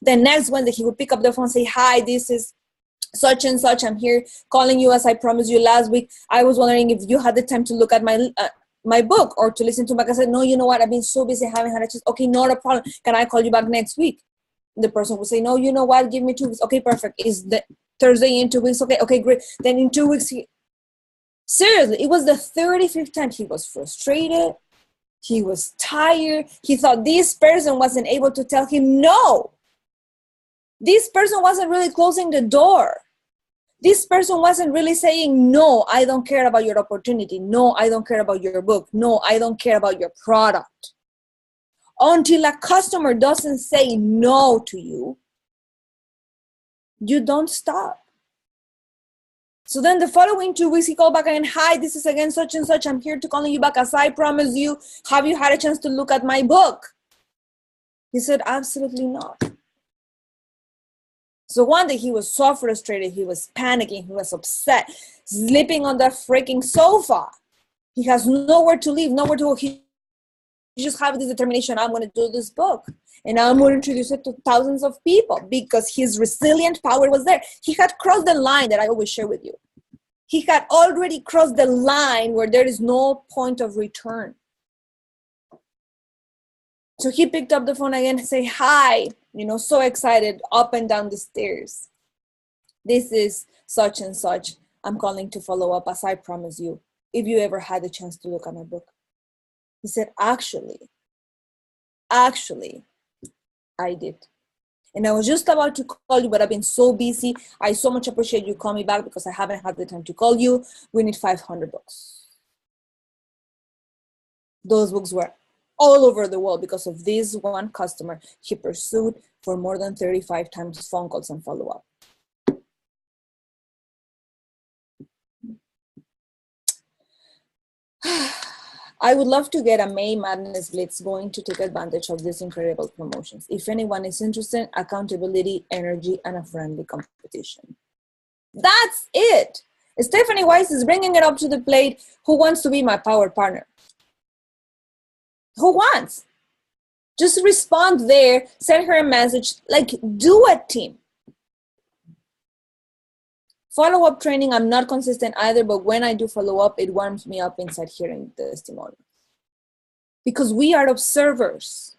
Then next Wednesday, he would pick up the phone and say, hi, this is such and such. I'm here calling you as I promised you last week. I was wondering if you had the time to look at my book or to listen to my. I said, no, you know what? I've been so busy. I haven't had a chance. Okay, not a problem. Can I call you back next week? The person would say, no, you know what? Give me 2 weeks. Okay, perfect. Is the Thursday in 2 weeks? Okay, great. Then in 2 weeks, seriously, it was the 35th time. He was frustrated. He was tired. He thought this person wasn't able to tell him no. This person wasn't really closing the door. This person wasn't really saying, no, I don't care about your opportunity. No, I don't care about your book. No, I don't care about your product. Until a customer doesn't say no to you, you don't stop. So then the following 2 weeks, he called back again, hi, this is again such and such. I'm here to call you back as I promised you. Have you had a chance to look at my book? He said, absolutely not. So one day he was so frustrated, he was panicking, he was upset, sleeping on the freaking sofa. He has nowhere to live, nowhere to go. He just have this determination, I'm going to do this book. And I'm going to introduce it to thousands of people because his resilient power was there. He had crossed the line that I always share with you. He had already crossed the line where there is no point of return. So he picked up the phone again and say, hi, so excited, up and down the stairs. This is such and such. I'm calling to follow up as I promised you. If you ever had a chance to look at my book. He said, actually, I did. And I was just about to call you, but I've been so busy. I so much appreciate you calling me back because I haven't had the time to call you. We need 500 books. Those books were all over the world because of this one customer he pursued for more than 35 times phone calls and follow-up. I would love to get a May Madness Blitz going to take advantage of these incredible promotions. If anyone is interested, accountability, energy, and a friendly competition. That's it. Stephanie Weiss is bringing it up to the plate. Who wants to be my power partner? Who wants? Just respond there, send her a message, like do a team. Follow-up training, I'm not consistent either, but when I do follow-up, it warms me up inside hearing the testimony. Because we are observers.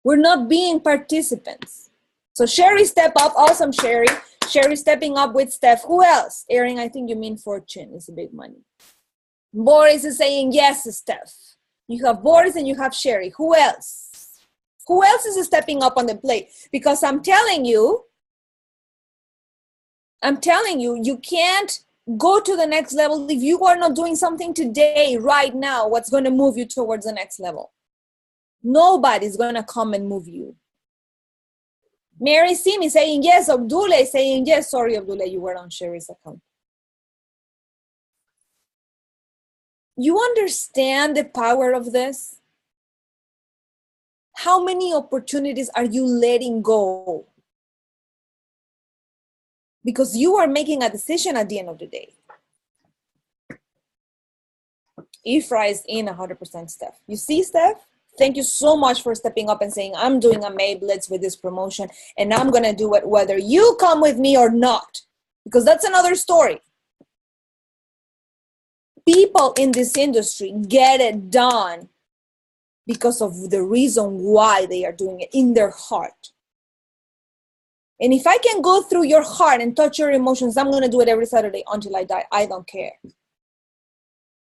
We're not being participants. So Sherry, step up. Awesome, Sherry. Sherry stepping up with Steph. Who else? Erin, I think you mean Fortune. It's a big money. Boris is saying yes, Steph. You have Boris and you have Sherry. Who else? Who else is stepping up on the plate? Because I'm telling you, you can't go to the next level if you are not doing something today, right now, what's going to move you towards the next level. Nobody's going to come and move you. Mary Simi saying yes. Abdullah saying yes. Sorry, Abdullah, you were on Sherry's account. You understand the power of this? How many opportunities are you letting go? Because you are making a decision at the end of the day. Ifra is in 100%, Steph. You see, Steph? Thank you so much for stepping up and saying, I'm doing a May Blitz with this promotion, and I'm going to do it whether you come with me or not. Because that's another story. People in this industry get it done because of the reason why they are doing it in their heart. And if I can go through your heart and touch your emotions, I'm going to do it every Saturday until I die. I don't care.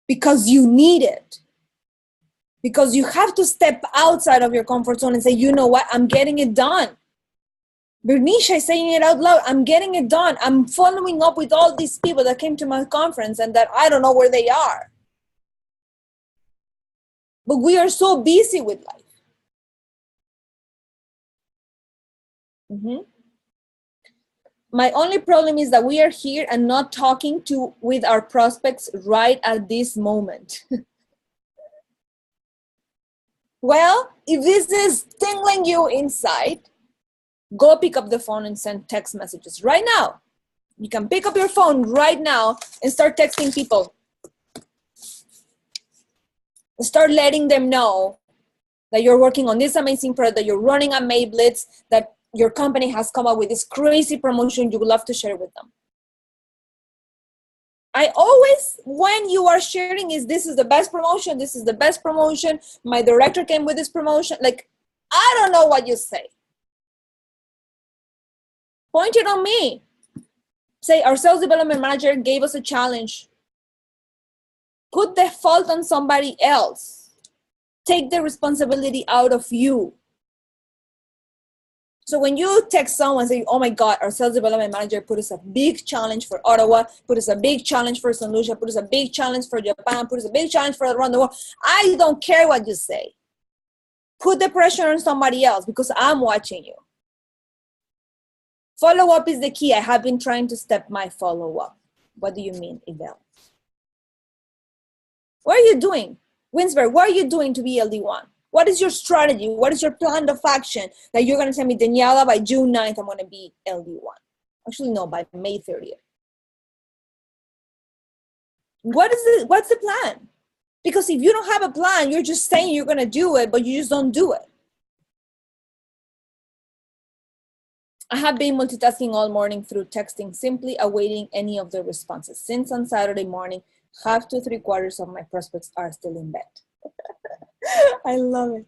Because you need it. Because you have to step outside of your comfort zone and say, you know what, I'm getting it done. Bernicia is saying it out loud. I'm getting it done. I'm following up with all these people that came to my conference and that I don't know where they are. But we are so busy with life. My only problem is that we are here and not talking with our prospects right at this moment. Well, if this is tingling you inside, go pick up the phone and send text messages right now. You can pick up your phone right now and start texting people. Start letting them know that you're working on this amazing product, that you're running a May Blitz, that your company has come up with this crazy promotion you would love to share with them. I always, when you are sharing, this is the best promotion, this is the best promotion, my director came with this promotion, like, I don't know what you say. Point it on me. Say, our sales development manager gave us a challenge. Put the fault on somebody else. Take the responsibility out of you. So when you text someone, say, oh my God, our sales development manager put us a big challenge for Ottawa, put us a big challenge for St. Lucia, put us a big challenge for Japan, put us a big challenge for around the world. I don't care what you say. Put the pressure on somebody else because I'm watching you. Follow-up is the key. I have been trying to step my follow-up. What do you mean, Yvelle? What are you doing? Winsberg, what are you doing to be LD1? What is your strategy? What is your plan of action that you're going to tell me, Daniela, by June 9th, I'm going to be LD1? Actually, no, by May 30th. What's the plan? Because if you don't have a plan, you're just saying you're going to do it, but you just don't do it. I have been multitasking all morning through texting, simply awaiting any of the responses. Since on Saturday morning, half to 3/4 of my prospects are still in bed. I love it.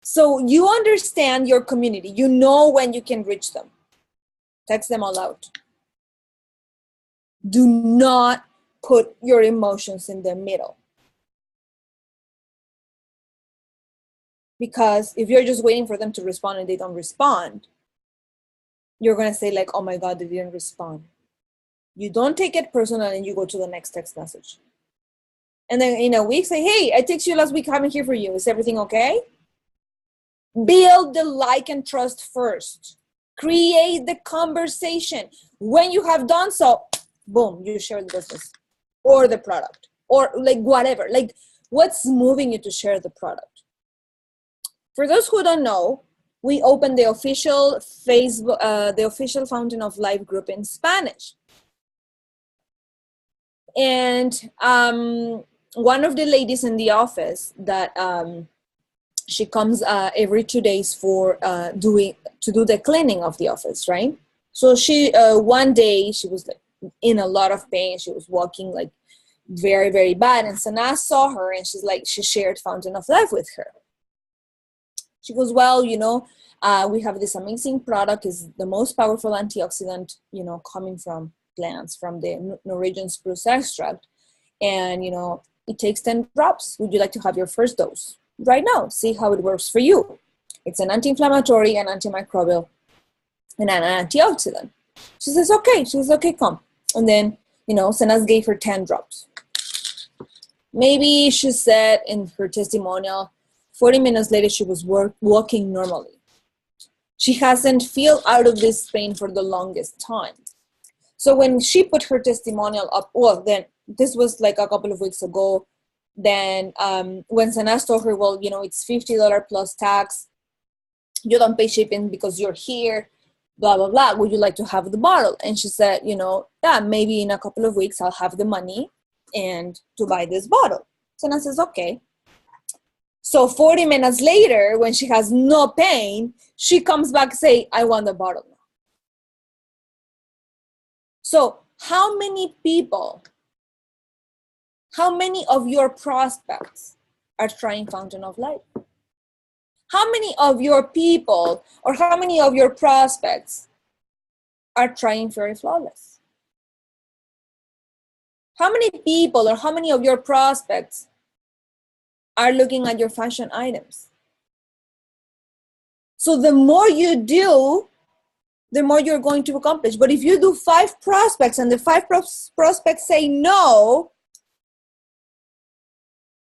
So you understand your community. You know when you can reach them. Text them all out. Do not put your emotions in the middle. Because if you're just waiting for them to respond and they don't respond, you're going to say like, oh my God, they didn't respond. You don't take it personal and you go to the next text message. And then in a week, say, hey, I texted you last week, I'm here for you. Is everything okay? Build the like and trust first. Create the conversation. When you have done so, boom, you share the business or the product or like whatever. Like what's moving you to share the product? For those who don't know, we opened the official Facebook, the official Fountain of Life group in Spanish. And one of the ladies in the office that she comes every 2 days for to do the cleaning of the office, right? So she one day she was like in a lot of pain. She was walking like very, very bad. And Sana saw her and she's like, she shared Fountain of Life with her. She goes, well, you know, we have this amazing product. Is the most powerful antioxidant, you know, coming from plants, from the Norwegian spruce extract. And, you know, it takes 10 drops. Would you like to have your first dose right now? See how it works for you. It's an anti-inflammatory and antimicrobial and an antioxidant. She says, okay. She says, okay, come. And then, you know, Senas gave her 10 drops. Maybe she said in her testimonial, 40 minutes later, she was walking normally. She hasn't felt out of this pain for the longest time. So when she put her testimonial up, well, then this was like a couple of weeks ago. Then when Senas told her, well, you know, it's $50 plus tax. You don't pay shipping because you're here, blah, blah, blah. Would you like to have the bottle? And she said, you know, yeah, maybe in a couple of weeks I'll have the money and to buy this bottle. Senas says, okay. So 40 minutes later, when she has no pain, she comes back and say, I want the bottle now. So how many people, how many of your prospects are trying Fountain of Life? How many of your people or how many of your prospects are trying Fairy Flawless? How many people or how many of your prospects are looking at your fashion items? So the more you do, the more you're going to accomplish. But if you do 5 prospects and the 5 prospects say no,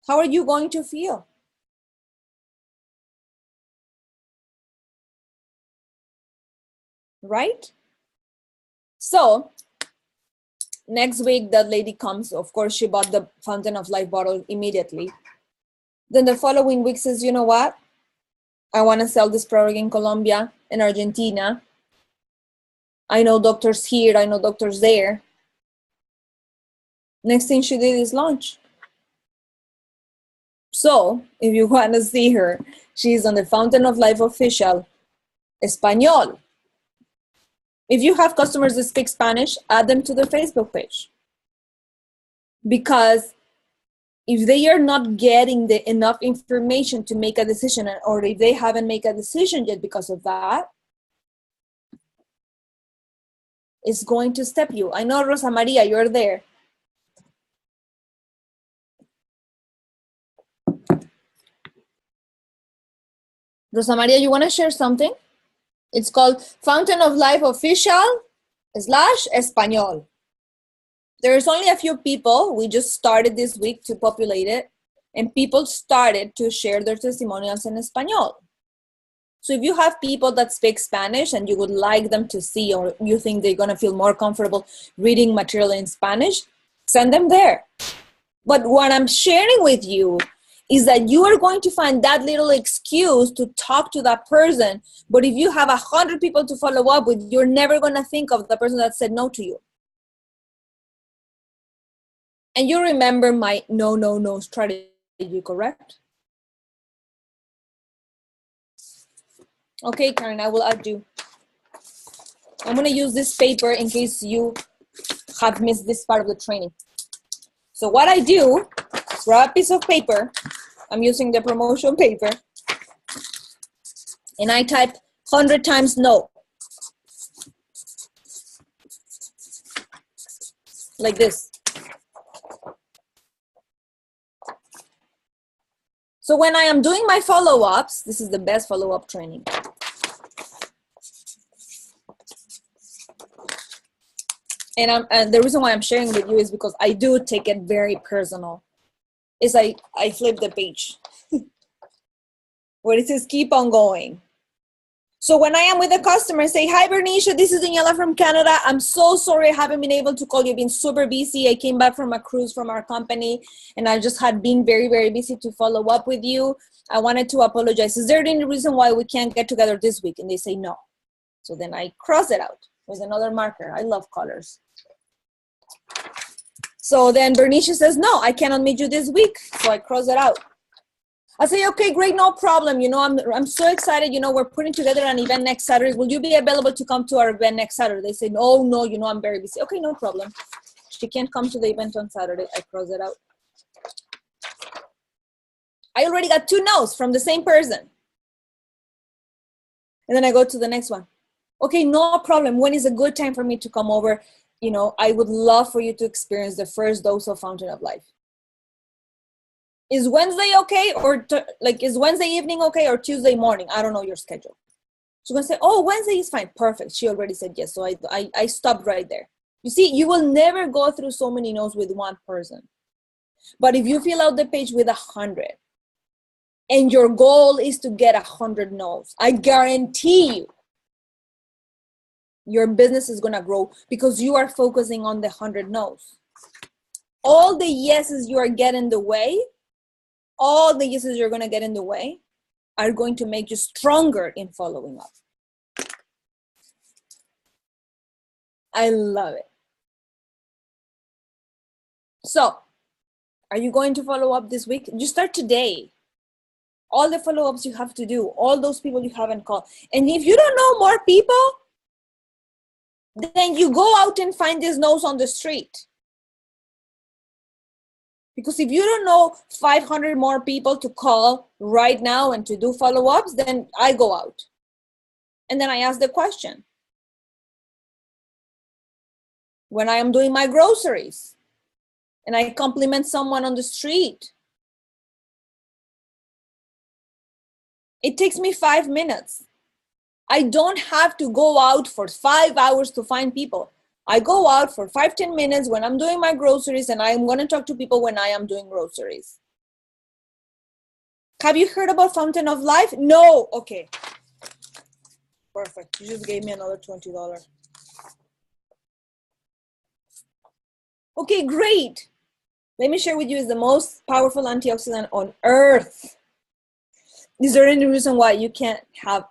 how are you going to feel? Right? So next week, that lady comes. Of course, she bought the Fountain of Life bottle immediately. Then the following week says, you know what? I want to sell this product in Colombia, in Argentina. I know doctors here, I know doctors there. Next thing she did is launch. So if you want to see her, she's on the Fountain of Life official, Espanol. If you have customers that speak Spanish, add them to the Facebook page. Because if they are not getting the enough information to make a decision, or if they haven't made a decision yet because of that, it's going to step you. I know, Rosa Maria, you're there. Rosa Maria, you want to share something? It's called Fountain of Life Official / Espanol. There's only a few people. We just started this week to populate it, and people started to share their testimonials in Espanol. So if you have people that speak Spanish and you would like them to see, or you think they're going to feel more comfortable reading material in Spanish, send them there. But what I'm sharing with you is that you are going to find that little excuse to talk to that person. But if you have 100 people to follow up with, you're never going to think of the person that said no to you. And you remember my no strategy, correct? Okay, Karen, I will add you. I'm going to use this paper in case you have missed this part of the training. So what I do, grab a piece of paper. I'm using the promotion paper. And I type 100 times no. Like this. So when I am doing my follow-ups, this is the best follow-up training. And the reason why I'm sharing with you is because I do take it very personal. Is I flip the page where it says keep on going. So when I am with a customer, say, hi, Bernicia, this is Daniela from Canada. I'm so sorry I haven't been able to call you. I've been super busy. I came back from a cruise from our company, and I just had been very, very busy to follow up with you. I wanted to apologize. Is there any reason why we can't get together this week? And they say no. So then I cross it out with another marker. I love colors. So then Bernicia says, no, I cannot meet you this week. So I cross it out. I say, okay, great, no problem. You know, I'm so excited. You know, we're putting together an event next Saturday. Will you be available to come to our event next Saturday? They say, no, you know, I'm very busy. Okay, no problem. She can't come to the event on Saturday. I cross it out. I already got 2 no's from the same person. And then I go to the next one. Okay, no problem. When is a good time for me to come over? You know, I would love for you to experience the first dose of Fountain of Life. Is Wednesday okay? Or is Wednesday evening okay? Or Tuesday morning? I don't know your schedule. She's gonna say, oh, Wednesday is fine. Perfect. She already said yes. So I stopped right there. You see, you will never go through so many no's with one person. But if you fill out the page with 100, and your goal is to get 100 no's, I guarantee you, your business is gonna grow because you are focusing on the 100 no's. All the yeses you are getting in the way, all the yeses you're gonna get in the way are going to make you stronger in following up. I love it. So, are you going to follow up this week? You start today. All the follow-ups you have to do, all those people you haven't called. And if you don't know more people, then you go out and find these no's on the street. Because if you don't know 500 more people to call right now and to do follow-ups, then I go out. And then I ask the question. When I am doing my groceries and I compliment someone on the street, it takes me 5 minutes. I don't have to go out for 5 hours to find people. I go out for 5-10 minutes when I'm doing my groceries, and I'm going to talk to people when I am doing groceries. Have you heard about Fountain of Life? No. Okay. Perfect. You just gave me another $20. Okay, great. Let me share with you, is the most powerful antioxidant on earth. Is there any reason why you can't have,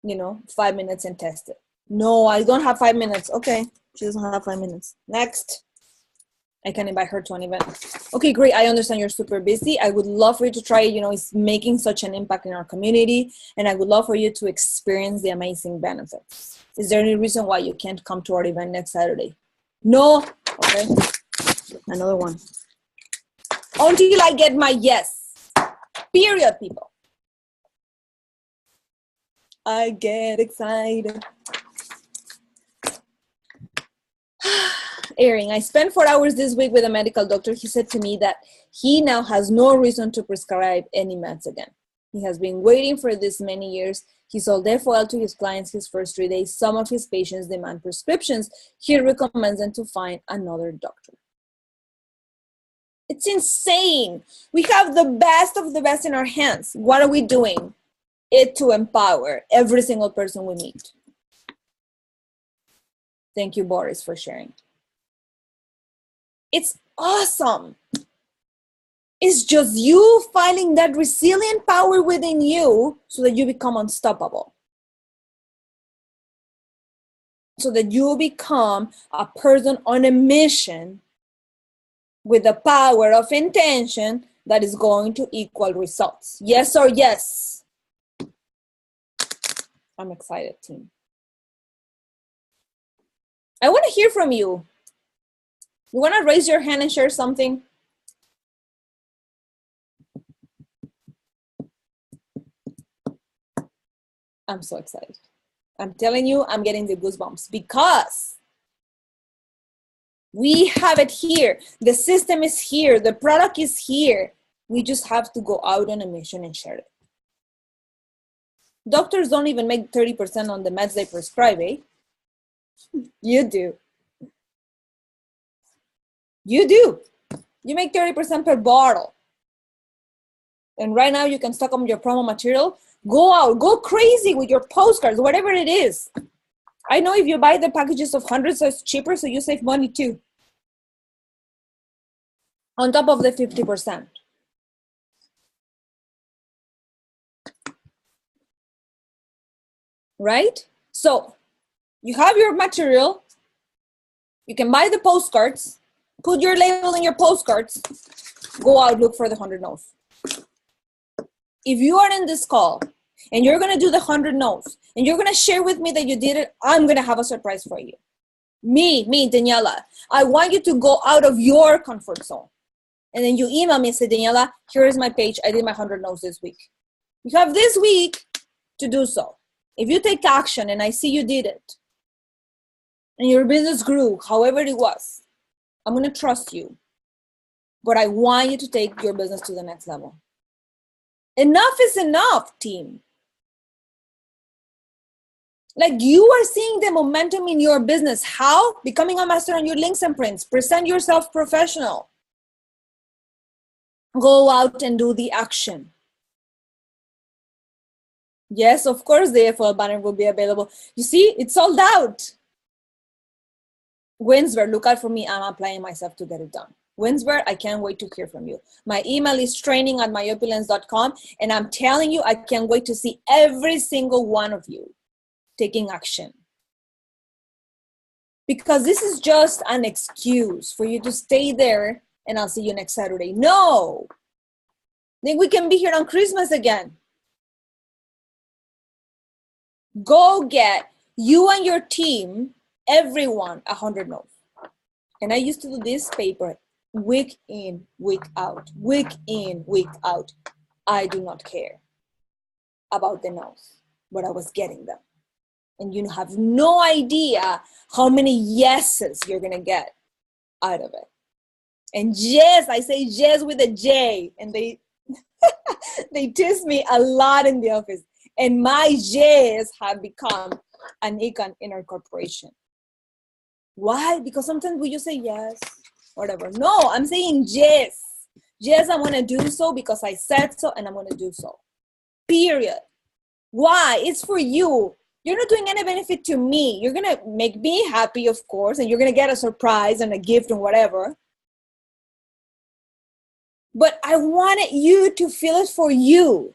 5 minutes and test it? No, I don't have 5 minutes. Okay. She doesn't have 5 minutes. Next. I can invite her to an event. Okay, great. I understand you're super busy. I would love for you to try it. It's making such an impact in our community, and I would love for you to experience the amazing benefits. Is there any reason why you can't come to our event next Saturday? No? Okay. Another one. Until I get my yes. Period, people. I get excited. Airing. I spent 4 hours this week with a medical doctor. He said to me that he now has no reason to prescribe any meds again. He has been waiting for this many years. He sold FOL to his clients his first 3 days. Some of his patients demand prescriptions. He recommends them to find another doctor. It's insane. We have the best of the best in our hands. What are we doing? It to empower every single person we meet. Thank you, Boris, for sharing. It's awesome. It's just you finding that resilient power within you so that you become unstoppable. So that you become a person on a mission with the power of intention that is going to equal results. Yes or yes? I'm excited, team. I want to hear from you. You want to raise your hand and share something? I'm so excited. I'm telling you, I'm getting the goosebumps because we have it here. The system is here. The product is here. We just have to go out on a mission and share it. Doctors don't even make 30% on the meds they prescribe, eh? You do. You do. You make 30% per bottle. And right now you can stock up your promo material Go out, go crazy with your postcards, whatever it is. I know if you buy the packages of hundreds, so it's cheaper, so you save money too. On top of the 50%. Right? So you have your material. You can buy the postcards, put your label in your postcards, go out, look for the 100 no's. If you are in this call and you're going to do the 100 no's and you're going to share with me that you did it, I'm going to have a surprise for you. Me, Daniela, I want you to go out of your comfort zone. And then you email me and say, Daniela, here is my page. I did my 100 no's this week. You have this week to do so. If you take action and I see you did it and your business grew, however it was, I'm going to trust you. But I want you to take your business to the next level. Enough is enough, team. Like, you are seeing the momentum in your business. How? Becoming a master on your links and prints. Present yourself professional. Go out and do the action. Yes, of course, the FOL banner will be available. You see, it's sold out. Winsberg, look out for me. I'm applying myself to get it done. Winsberg, I can't wait to hear from you. My email is training@myopulence.com, and I'm telling you, I can't wait to see every single one of you taking action. Because this is just an excuse for you to stay there and I'll see you next Saturday. No! Then we can be here on Christmas again. Go get you and your team, everyone, 100 no's. And I used to do this paper week in, week out, week in, week out. I do not care about the no's, but I was getting them. And you have no idea how many yeses you're going to get out of it. And yes, I say yes with a J. And they tease me a lot in the office. And my yes have become an icon in our corporation. Why? Because sometimes we just say yes, whatever. No, I'm saying yes. Yes, I'm going to do so because I said so and I'm going to do so. Period. Why? It's for you. You're not doing any benefit to me. You're going to make me happy, of course, and you're going to get a surprise and a gift and whatever. But I wanted you to feel it for you.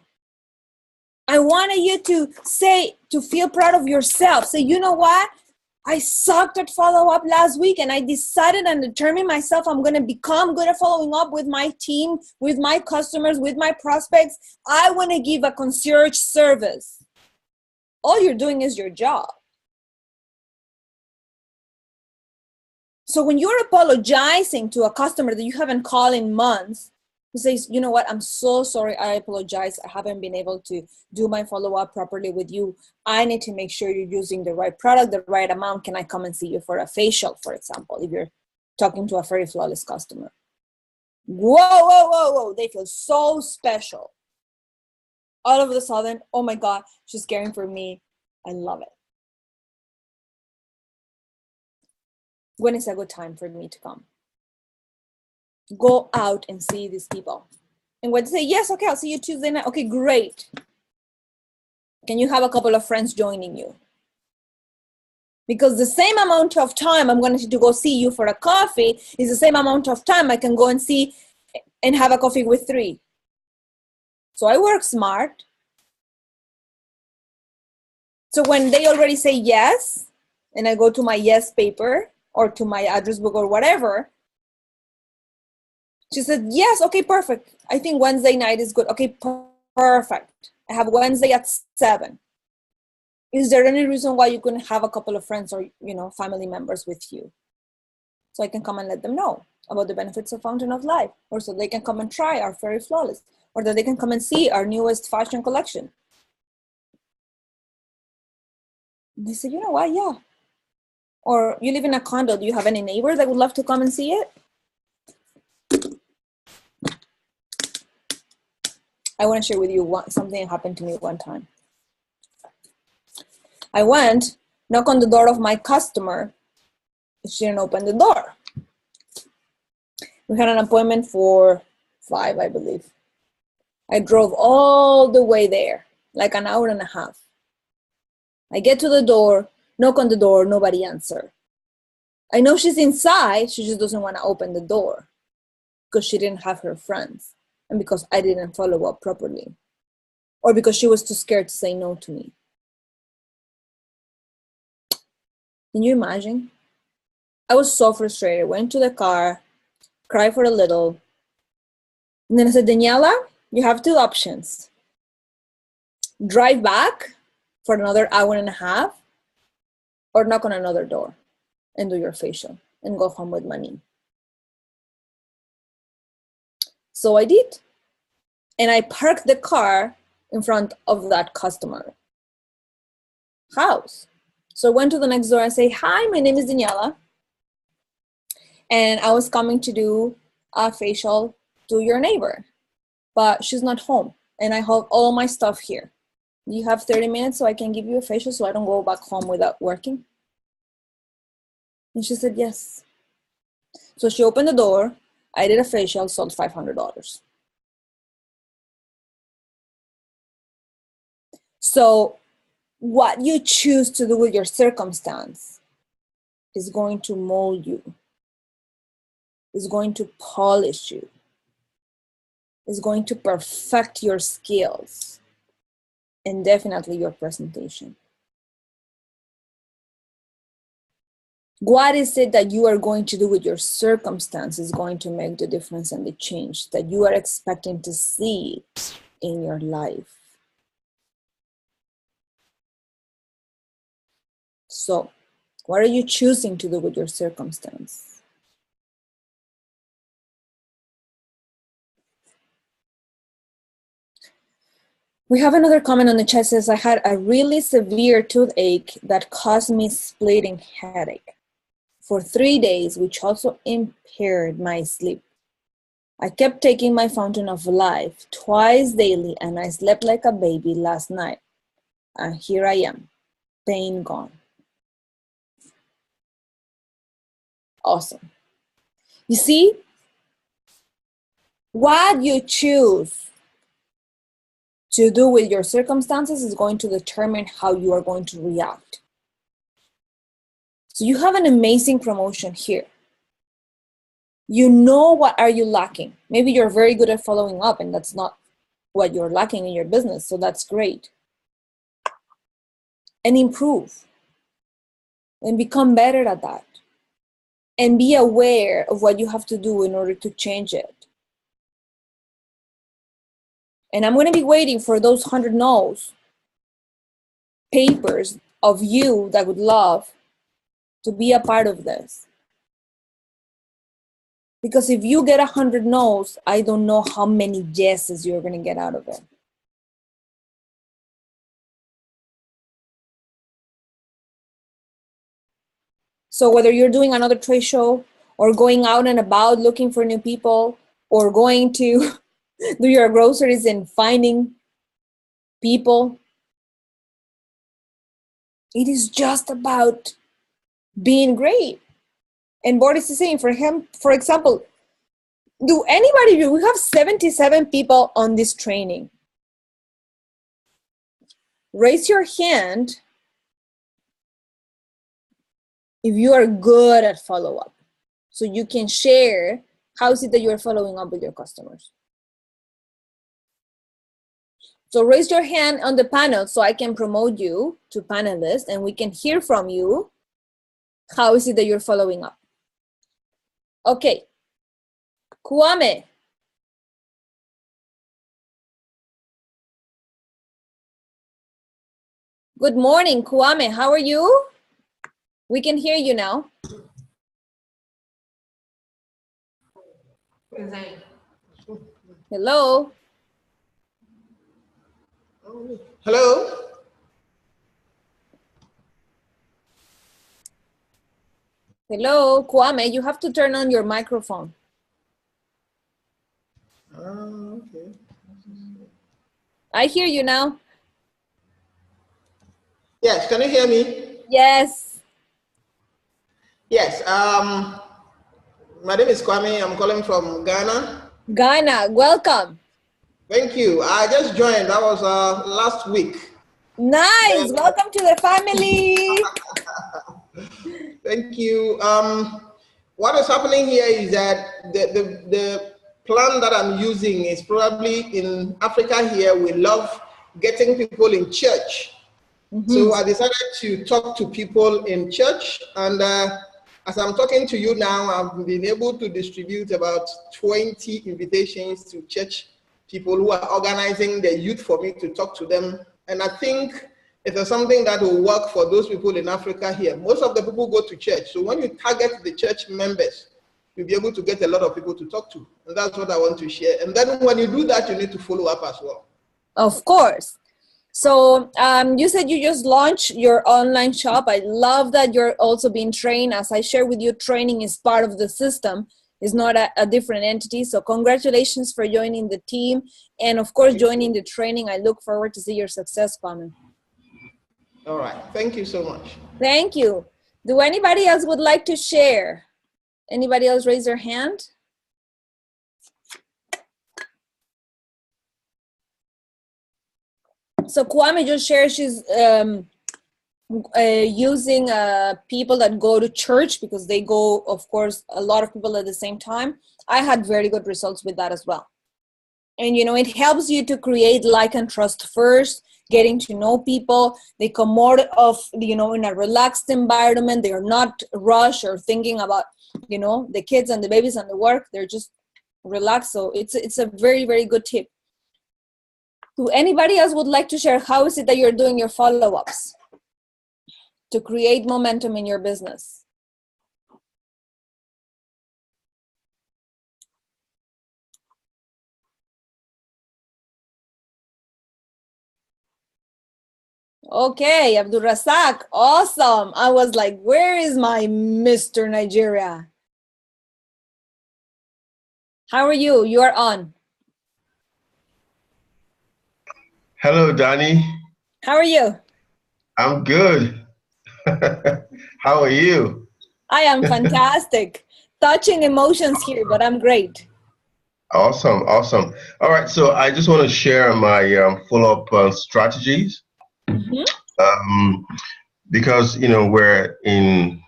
I wanted you to feel proud of yourself. Say, you know what? I sucked at follow-up last week and I decided and determined myself I'm going to become good at following up with my team, with my customers, with my prospects. I want to give a concierge service. All you're doing is your job. So when you're apologizing to a customer that you haven't called in months, you say, you know what, I'm so sorry, I apologize. I haven't been able to do my follow-up properly with you. I need to make sure you're using the right product, the right amount. Can I come and see you for a facial, for example, if you're talking to a very flawless customer? Whoa. They feel so special. All of a sudden, oh my God, she's caring for me. I love it. When is a good time for me to come? Go out and see these people. And when they say, yes, okay, I'll see you Tuesday night. Okay, great. Can you have a couple of friends joining you? Because the same amount of time I'm going to go see you for a coffee is the same amount of time I can go and see and have a coffee with 3. So I work smart. So when they already say yes, and I go to my yes paper or to my address book or whatever, she said, yes, okay, perfect. I think Wednesday night is good. Okay, perfect. I have Wednesday at 7. Is there any reason why you couldn't have a couple of friends or, family members with you? So I can come and let them know about the benefits of Fountain of Life, or so they can come and try our Fairy Flawless, or that they can come and see our newest fashion collection. They say, you know what, yeah. Or you live in a condo. Do you have any neighbors that would love to come and see it? I want to share with you something that happened to me one time. I went, knock on the door of my customer. She didn't open the door. We had an appointment for 5, I believe. I drove all the way there. like an hour and a half. I get to the door, knock on the door, nobody answer. I know she's inside, she just doesn't want to open the door because she didn't have her friends and because I didn't follow up properly or because she was too scared to say no to me. Can you imagine? I was so frustrated, went to the car, cried for a little, and then I said, Daniela, you have two options. Drive back for another hour and a half or knock on another door and do your facial and go home with money. So I did. And I parked the car in front of that customer house. So I went to the next door and say, hi, my name is Daniela. And I was coming to do a facial to your neighbor, but she's not home. And I have all my stuff here. You have 30 minutes so I can give you a facial so I don't go back home without working? And she said, yes. So she opened the door. I did a facial, sold $500. So what you choose to do with your circumstance is going to mold you, is going to polish you, is going to perfect your skills and definitely your presentation. What is it that you are going to do with your circumstance is going to make the difference and the change that you are expecting to see in your life. So, what are you choosing to do with your circumstance? We have another comment on the chat says, I had a really severe toothache that caused me splitting headache for 3 days, which also impaired my sleep. I kept taking my fountain of life twice daily and I slept like a baby last night. And here I am, pain gone. Awesome. You see, what you choose to do with your circumstances is going to determine how you are going to react. So you have an amazing promotion here. You know what are you lacking. Maybe you're very good at following up and that's not what you're lacking in your business. So that's great. And improve and become better at that. And be aware of what you have to do in order to change it. And I'm going to be waiting for those 100 no's papers of you that would love to be a part of this. Because if you get 100 no's, I don't know how many yeses you're going to get out of it. So whether you're doing another trade show or going out and about looking for new people or going to do your groceries and finding people, it is just about being great. And Boris is saying for him, for example, we have 77 people on this training. Raise your hand if you are good at follow-up, so you can share how is it that you're following up with your customers. So raise your hand on the panel so I can promote you to panelists and we can hear from you. How is it that you're following up? Okay, Kwame. Good morning, Kwame. How are you? We can hear you now. Hello. Hello. Hello, Kwame. You have to turn on your microphone. Okay. I hear you now. Yes, can you hear me? Yes. Yes. My name is Kwame. I'm calling from Ghana. Ghana, welcome. Thank you. I just joined. That was last week. Nice. Welcome to the family. Thank you. What is happening here is that the plan that I'm using is probably in Africa here. We love getting people in church. So I decided to talk to people in church, and as I'm talking to you now, I've been able to distribute about 20 invitations to church people who are organizing the youth for me to talk to them. And I think it is something that will work for those people in Africa here. Most of the people go to church. So when you target the church members, you'll be able to get a lot of people to talk to. And that's what I want to share. And then when you do that, you need to follow up as well. Of course. So you said you just launched your online shop. I love that you're also being trained. As I share with you, training is part of the system. It's not a different entity. So congratulations for joining the team. And of course, joining the training. I look forward to see your success, Kwame. All right. Thank you so much. Thank you. Do anybody else would like to share? Anybody else raise their hand? So Kwame just shared she's using people that go to church because they go, of course, a lot of people at the same time. I had very good results with that as well. And, it helps you to create like and trust first, getting to know people. They come more of, in a relaxed environment. They are not rushed or thinking about, the kids and the babies and the work. They're just relaxed. So it's a very, very good tip. Do anybody else would like to share how is it that you're doing your follow-ups to create momentum in your business? Okay, Abdul Razak, awesome. I was like, where is my Mr. Nigeria? How are you? You are on. Hello, Danny. How are you? I'm good. How are you? I am fantastic. Touching emotions here, but I'm great. Awesome, awesome. All right, so I just want to share my follow-up strategies because we're in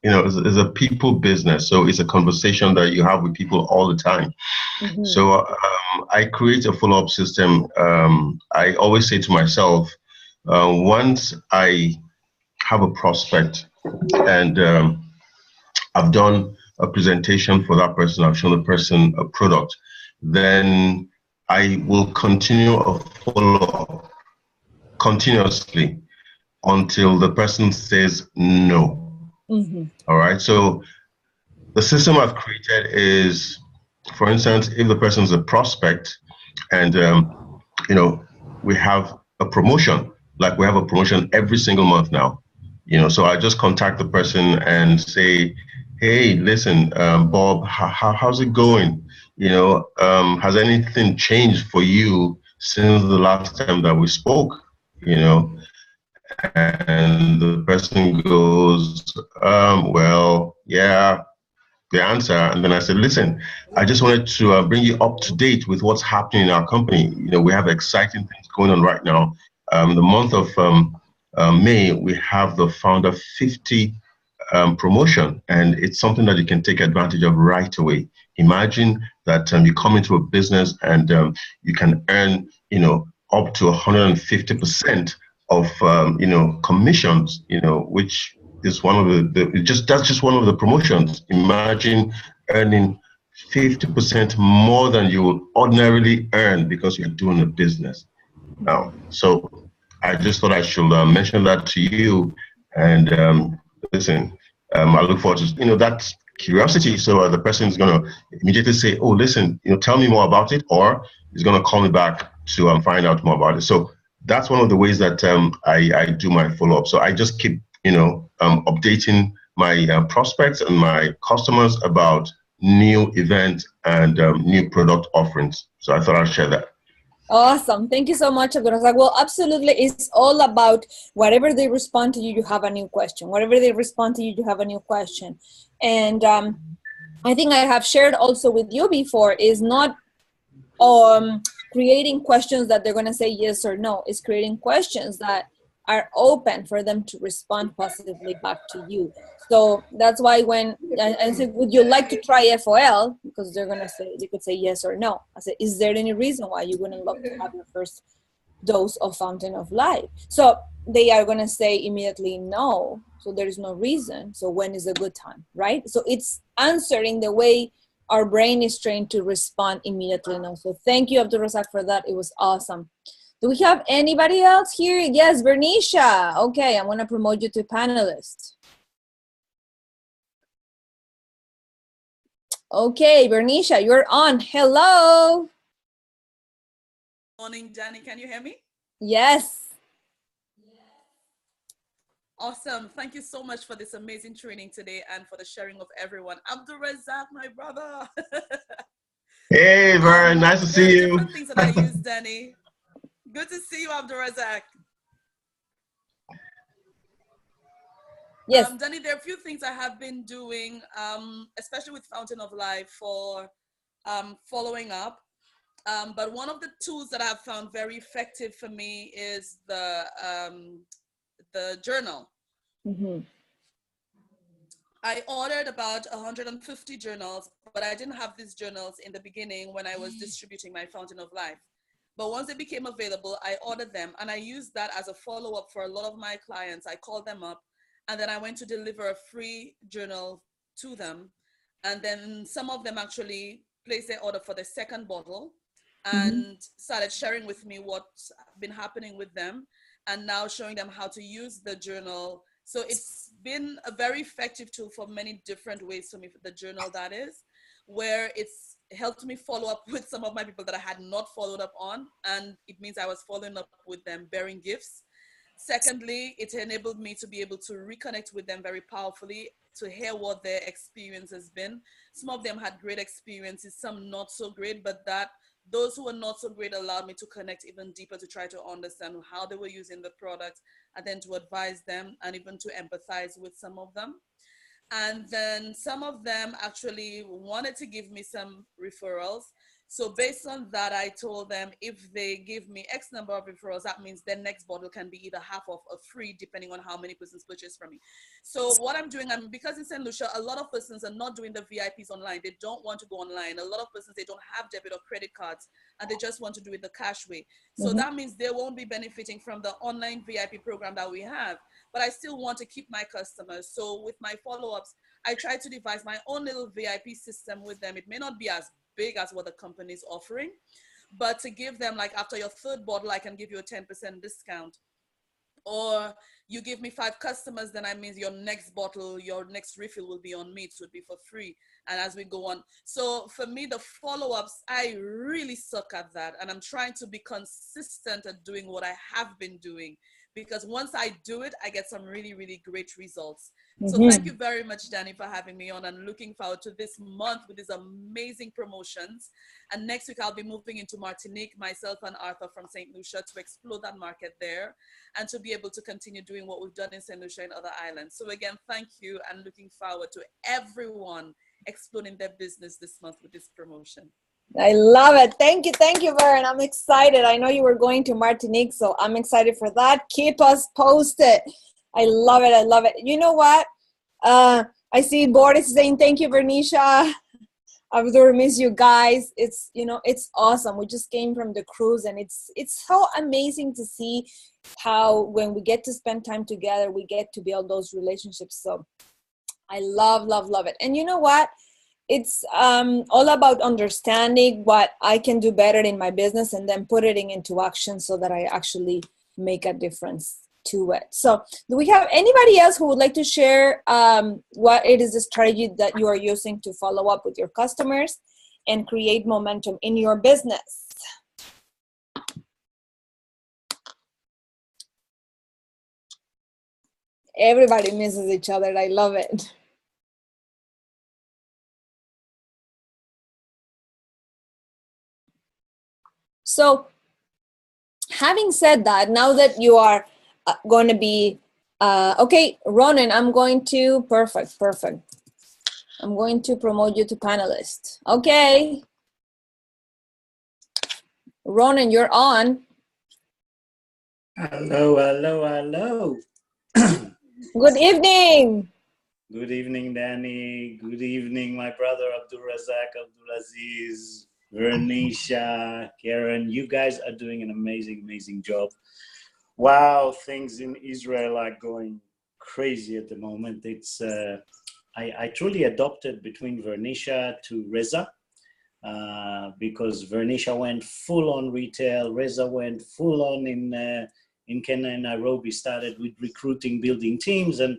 it's a people business, so it's a conversation that you have with people all the time. So I create a follow-up system. I always say to myself, once I have a prospect and I've done a presentation for that person, I've shown the person a product, then I will continue a follow-up continuously until the person says no. All right. So the system I've created is, for instance, if the person is a prospect and, we have a promotion, like we have a promotion every single month now, so I just contact the person and say, hey, listen, Bob, how's it going? Has anything changed for you since the last time that we spoke? And the person goes, well, yeah, the answer. And then I said, listen, I just wanted to bring you up to date with what's happening in our company. We have exciting things going on right now. The month of May, we have the Founder 50 promotion, and it's something that you can take advantage of right away. Imagine that you come into a business and you can earn, up to 150% of, commissions, which is one of that's just one of the promotions. Imagine earning 50% more than you would ordinarily earn because you're doing a business now. So I just thought I should mention that to you. And listen, I look forward to that curiosity. So the person is going to immediately say, "Oh, listen, tell me more about it," or he's going to call me back to find out more about it. So that's one of the ways that I do my follow up. So I just keep updating my prospects and my customers about new events and new product offerings. So I thought I'd share that. Awesome. Thank you so much, Abdulrazak. Well, absolutely. It's all about whatever they respond to you, you have a new question. Whatever they respond to you, you have a new question. And I think I have shared also with you before is not creating questions that they're going to say yes or no. It's creating questions that are open for them to respond positively back to you. So that's why when I say, would you like to try FOL? Because they're going to say, they could say yes or no. I said, is there any reason why you wouldn't love to have your first dose of Fountain of Life? So they are going to say immediately no. So there is no reason. So when is a good time, right? So it's answering the way our brain is trained to respond immediately no. So thank you, Abdul Razak, for that. It was awesome. Do we have anybody else here? Yes, Bernicia. Okay, I'm going to promote you to panelist. Okay, Bernicia, you're on. Hello. Morning, Danny. Can you hear me? Yes. Awesome. Thank you so much for this amazing training today and for the sharing of everyone. Abdul Razak, my brother. Hey, Vern, nice to see you. Different things that I use, Danny. Good to see you, Abdul Razak. Yes. Danny, there are a few things I have been doing, especially with Fountain of Life for following up. But one of the tools that I've found very effective for me is the journal. Mm-hmm. I ordered about 150 journals, but I didn't have these journals in the beginning when I was distributing my Fountain of Life. But once they became available, I ordered them, and I used that as a follow-up for a lot of my clients. I called them up, and then I went to deliver a free journal to them. And then some of them actually placed their order for the second bottle and started sharing with me what's been happening with them, and now showing them how to use the journal. So it's been a very effective tool for many different ways for me, the journal that is, where it's helped me follow up with some of my people that I had not followed up on, and it means I was following up with them, bearing gifts. Secondly, it enabled me to be able to reconnect with them very powerfully, to hear what their experience has been. Some of them had great experiences, some not so great, but those who were not so great allowed me to connect even deeper, to try to understand how they were using the product, and then to advise them and even to empathize with some of them. And then some of them actually wanted to give me some referrals. So based on that, I told them if they give me X number of referrals, that means their next bottle can be either half off or free, depending on how many persons purchase from me. So what I'm doing, because in St. Lucia, a lot of persons are not doing the VIPs online. They don't want to go online. A lot of persons, they don't have debit or credit cards, and they just want to do it the cash way. So that means they won't be benefiting from the online VIP program that we have. But I still want to keep my customers. So with my follow-ups, I try to devise my own little VIP system with them. It may not be as big as what the company is offering, but to give them, like, after your third bottle, I can give you a 10% discount. Or you give me 5 customers, then that means your next bottle, your next refill will be on me. It would be for free. And as we go on. So for me, the follow-ups, I really suck at that. And I'm trying to be consistent at doing what I have been doing. Because once I do it, I get some really, really great results. So thank you very much, Danny, for having me on, and looking forward to this month with these amazing promotions. And next week, I'll be moving into Martinique, myself and Arthur from St. Lucia, to explore that market there and to be able to continue doing what we've done in St. Lucia and other islands. So again, thank you, and looking forward to everyone exploring their business this month with this promotion. I love it. Thank you, Vern. I'm excited. I know you were going to Martinique, so I'm excited for that. Keep us posted. I love it. I love it. You know what? I see Boris saying thank you, Bernicia. Abdur, miss you guys. It's, you know, it's awesome. We just came from the cruise, and it's so amazing to see how when we get to spend time together, we get to build those relationships. So I love it. And you know what? It's all about understanding what I can do better in my business and then put it into action so that I actually make a difference to it. So do we have anybody else who would like to share what it is the strategy that you are using to follow up with your customers and create momentum in your business? Everybody misses each other. I love it. So having said that, now that you are going to be, okay, Ronan, I'm going to, perfect. I'm going to promote you to panelist. Okay. Ronan, you're on. Hello, hello, hello. Good evening. Good evening, Danny. Good evening, my brother Abdul Razak, Abdul Aziz, Vernisha, Karen. You guys are doing an amazing, amazing job. Wow, things in Israel are going crazy at the moment. It's I truly adopted between Vernisha to Reza because Vernisha went full on retail, Reza went full on in Kenya and Nairobi, started with recruiting, building teams, and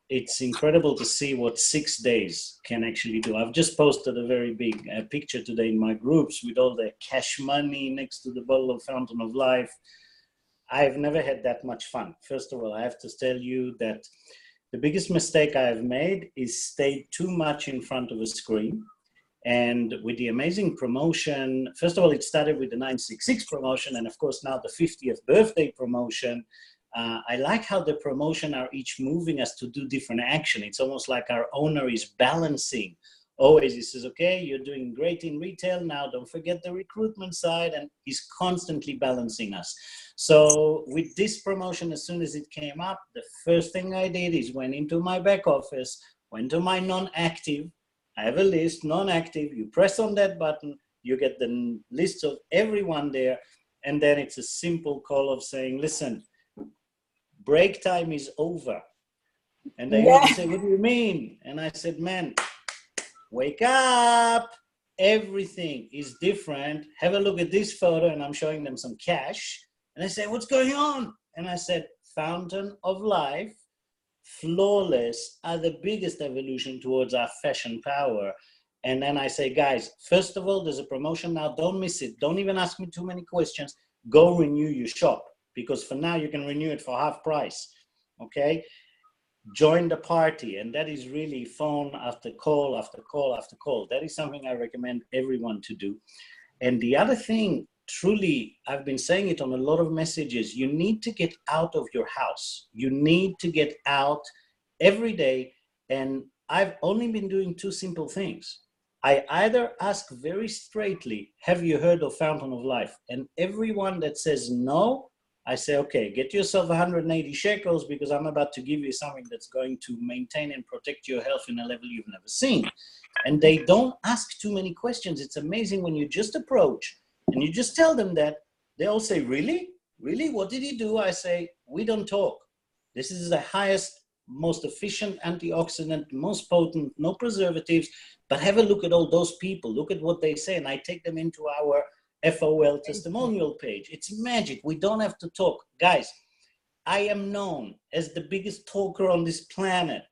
it's incredible to see what 6 days can actually do. I've just posted a very big picture today in my groups with all the cash money next to the bottle of Fountain of Life. I've never had that much fun. First of all, I have to tell you that the biggest mistake I've made is stay too much in front of a screen. And with the amazing promotion, first of all, it started with the 966 promotion, and of course now the 50th birthday promotion. I like how the promotion are each moving us to do different action. It's almost like our owner is balancing. Always he says, okay, you're doing great in retail, now don't forget the recruitment side, and he's constantly balancing us. So with this promotion, as soon as it came up, the first thing I did is went into my back office, went to my non-active. I have a list, non-active, you press on that button, you get the list of everyone there, and then it's a simple call of saying, listen, break time is over. And they used to say, what do you mean? And I said, man, wake up, everything is different. Have a look at this photo, and I'm showing them some cash. And they say, what's going on? And I said, Fountain of Life, flawless are the biggest evolution towards our fashion power. And then I say, guys, first of all, there's a promotion now, don't miss it. Don't even ask me too many questions. Go renew your shop, because for now you can renew it for half price, okay? Join the party, and that is really phone after call after call after call. That is something I recommend everyone to do. And the other thing, truly, I've been saying it on a lot of messages, you need to get out of your house. You need to get out every day. And I've only been doing two simple things. I either ask very straightly, have you heard of Fountain of Life? And everyone that says no, I say, okay, get yourself 180 shekels, because I'm about to give you something that's going to maintain and protect your health in a level you've never seen. And they don't ask too many questions. It's amazing when you just approach and you just tell them that, they all say, really? Really? What did he do? I say, we don't talk. This is the highest, most efficient antioxidant, most potent, no preservatives, but have a look at all those people. Look at what they say. And I take them into our FOL testimonial page. It's magic. We don't have to talk. Guys, I am known as the biggest talker on this planet.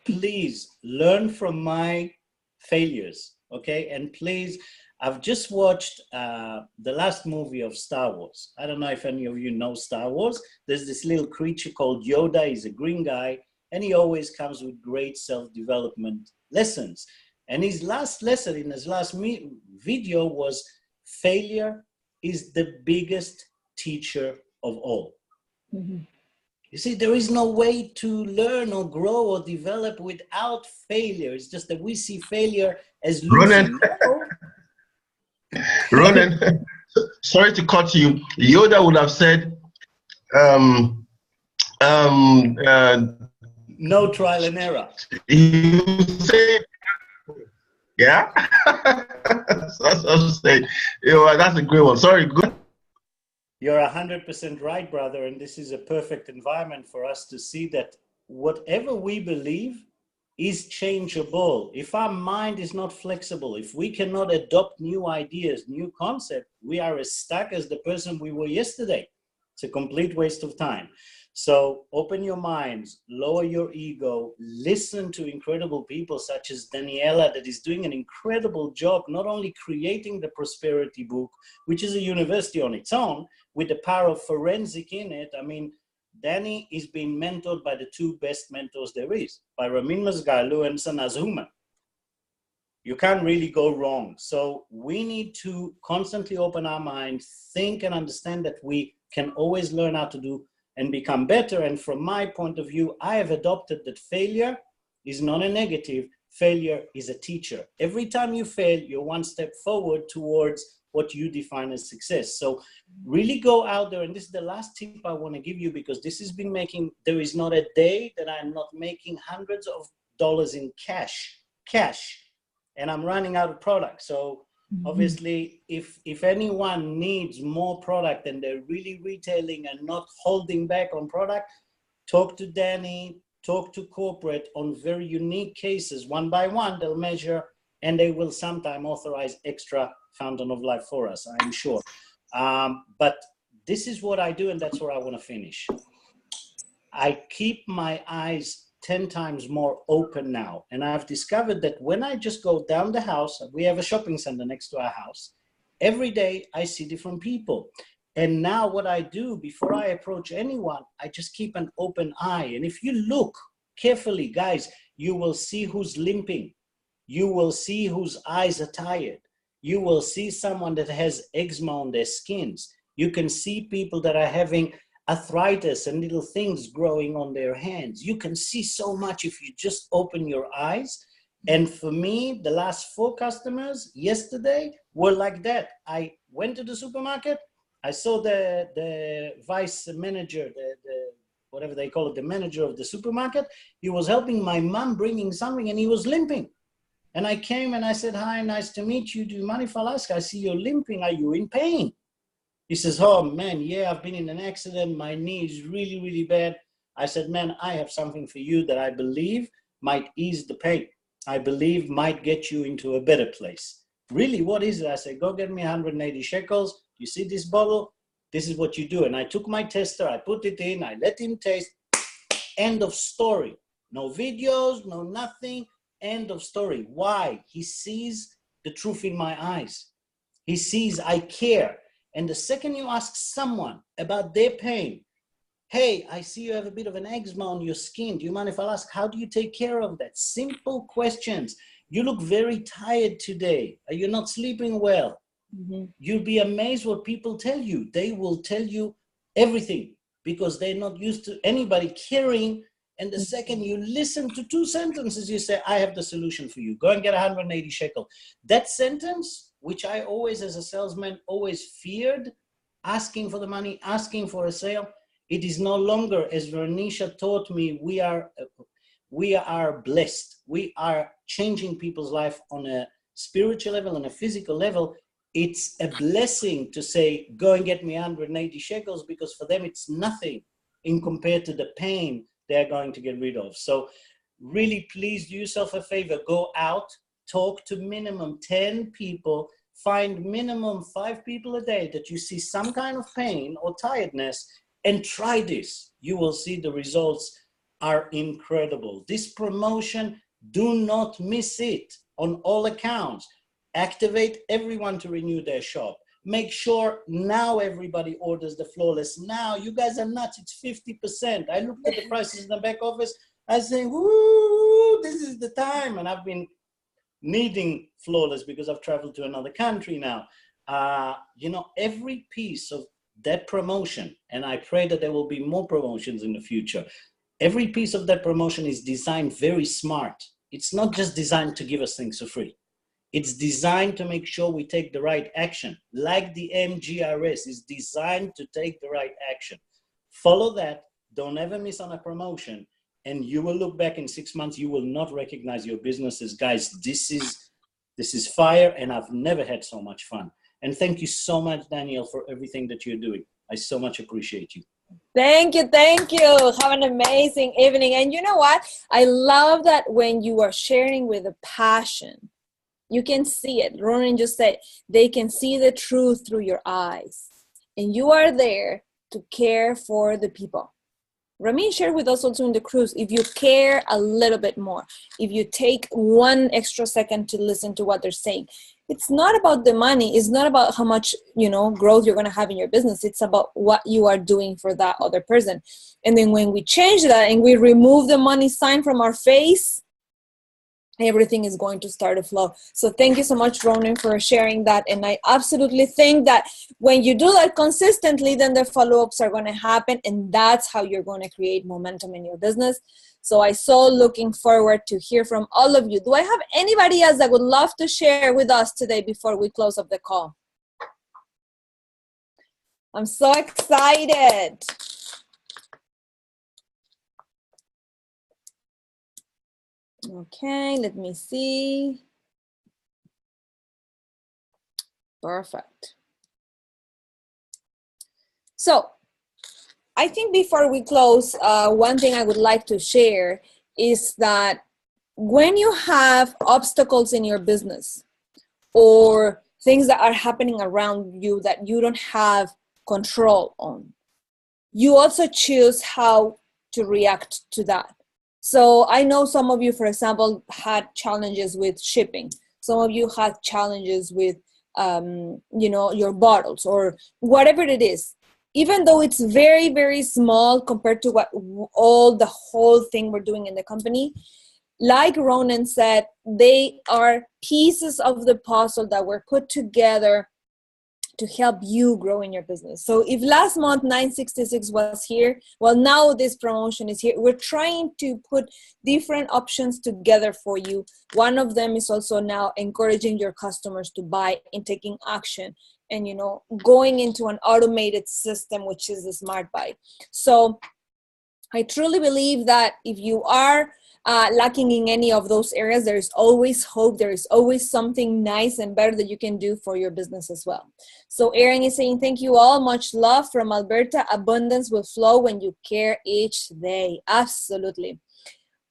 Please learn from my failures, okay? And please, I've just watched the last movie of Star Wars. I don't know if any of you know Star Wars. There's this little creature called Yoda. He's a green guy, and he always comes with great self-development lessons. And his last lesson in his last video was, failure is the biggest teacher of all. Mm-hmm. You see, there is no way to learn or grow or develop without failure. It's just that we see failure as losing. Ronan, sorry to cut you. Yoda would have said, no trial and error. You say, yeah. That's what I'm saying. That's a great one. Sorry, good. You're 100% right, brother. And this is a perfect environment for us to see that whatever we believe is changeable. If our mind is not flexible, if we cannot adopt new ideas, new concepts, we are as stuck as the person we were yesterday. It's a complete waste of time. So open your minds, lower your ego, listen to incredible people such as Daniela, that is doing an incredible job, not only creating the prosperity book, which is a university on its own, with the power of forensic in it. I mean, Danny is being mentored by the two best mentors there is, by Ramin Mazgalu and Sanaz Human. You can't really go wrong. So we need to constantly open our minds, think and understand that we can always learn how to do and become better. And from my point of view, I have adopted that failure is not a negative. Failure is a teacher. Every time you fail, you're one step forward towards what you define as success. So really go out there. And this is the last tip I want to give you, because this has been making, there is not a day that I'm not making hundreds of dollars in cash, and I'm running out of product. So obviously, if anyone needs more product and they're really retailing and not holding back on product, talk to Danny, talk to corporate on very unique cases. One by one, they'll measure, and they will sometime authorize extra Fountain of Life for us, I'm sure. But this is what I do, and that's where I want to finish. I keep my eyes 10 times more open now. And I've discovered that when I just go down the house, we have a shopping center next to our house, every day I see different people. And now what I do before I approach anyone, I just keep an open eye. And if you look carefully, guys, you will see who's limping. You will see whose eyes are tired. You will see someone that has eczema on their skins. You can see people that are having arthritis and little things growing on their hands. You can see so much if you just open your eyes. And for me, the last 4 customers yesterday were like that. I went to the supermarket. I saw the vice manager, the whatever they call it, the manager of the supermarket. He was helping my mom bringing something, and he was limping. And I came and I said, "Hi, nice to meet you. Do you mind if I ask? I see you're limping. Are you in pain?" He says, "Oh man, yeah, I've been in an accident. My knee is really, really bad." I said, "Man, I have something for you that I believe might ease the pain. I believe might get you into a better place." "Really, what is it?" I said, "Go get me 180 shekels. You see this bottle? This is what you do." And I took my tester, I put it in, I let him taste. End of story. No videos, no nothing. End of story. Why? He sees the truth in my eyes. He sees I care. And the second you ask someone about their pain, "Hey, I see you have a bit of an eczema on your skin. Do you mind if I ask, how do you take care of that?" Simple questions. "You look very tired today. Are you not sleeping well?" You'll be amazed what people tell you. They will tell you everything because they're not used to anybody caring. And the second you listen to 2 sentences, you say, "I have the solution for you. Go and get 180 shekel." That sentence, which I always, as a salesman, always feared, asking for the money, asking for a sale, it is no longer, as Vernisha taught me, we are blessed. We are changing people's life on a spiritual level, on a physical level. It's a blessing to say, "Go and get me 180 shekels," because for them it's nothing in compared to the pain they're going to get rid of. So really, please do yourself a favor. Go out, talk to minimum 10 people, find minimum 5 people a day that you see some kind of pain or tiredness, and try this. You will see the results are incredible. This promotion, do not miss it on all accounts. Activate everyone to renew their shop. Make sure now everybody orders the Flawless. Now, you guys are nuts, it's 50%. I looked at the prices in the back office. I say, "Woo, this is the time." And I've been needing Flawless because I've traveled to another country now. You know, every piece of that promotion, and I pray that there will be more promotions in the future. Every piece of that promotion is designed very smart. It's not just designed to give us things for free. It's designed to make sure we take the right action. Like the MGRS is designed to take the right action. Follow that. Don't ever miss on a promotion. And you will look back in 6 months, you will not recognize your businesses. Guys, this is fire, and I've never had so much fun. And thank you so much, Danielle, for everything that you're doing. I so much appreciate you. Thank you. Thank you. Have an amazing evening. And you know what? I love that when you are sharing with a passion, you can see it. Ronan just said, they can see the truth through your eyes. And you are there to care for the people. Ramin shared with us also in the cruise, if you care a little bit more, if you take 1 extra second to listen to what they're saying, it's not about the money. It's not about how much, growth you're going to have in your business. It's about what you are doing for that other person. And then when we change that and we remove the money sign from our face, everything is going to start to flow. So thank you so much, Ronan, for sharing that. And I absolutely think that when you do that consistently, then the follow-ups are going to happen. And that's how you're going to create momentum in your business. So I so looking forward to hear from all of you. Do I have anybody else that would love to share with us today before we close up the call? I'm so excited. Okay, let me see. Perfect. So I think before we close, one thing I would like to share is that when you have obstacles in your business or things that are happening around you that you don't have control on, you also choose how to react to that. So I know some of you, for example, had challenges with shipping. Some of you had challenges with, your bottles or whatever it is. Even though it's very, very small compared to what the whole thing we're doing in the company, like Ronan said, they are pieces of the puzzle that were put together to help you grow in your business. So if last month 966 was here, well, now this promotion is here. We're trying to put different options together for you. One of them is also now encouraging your customers to buy and taking action and, going into an automated system, which is the Smart Buy. So I truly believe that if you are lacking in any of those areas, there is always hope. There is always something nice and better that you can do for your business as well. So Erin is saying, thank you all. Much love from Alberta. Abundance will flow when you care each day. Absolutely.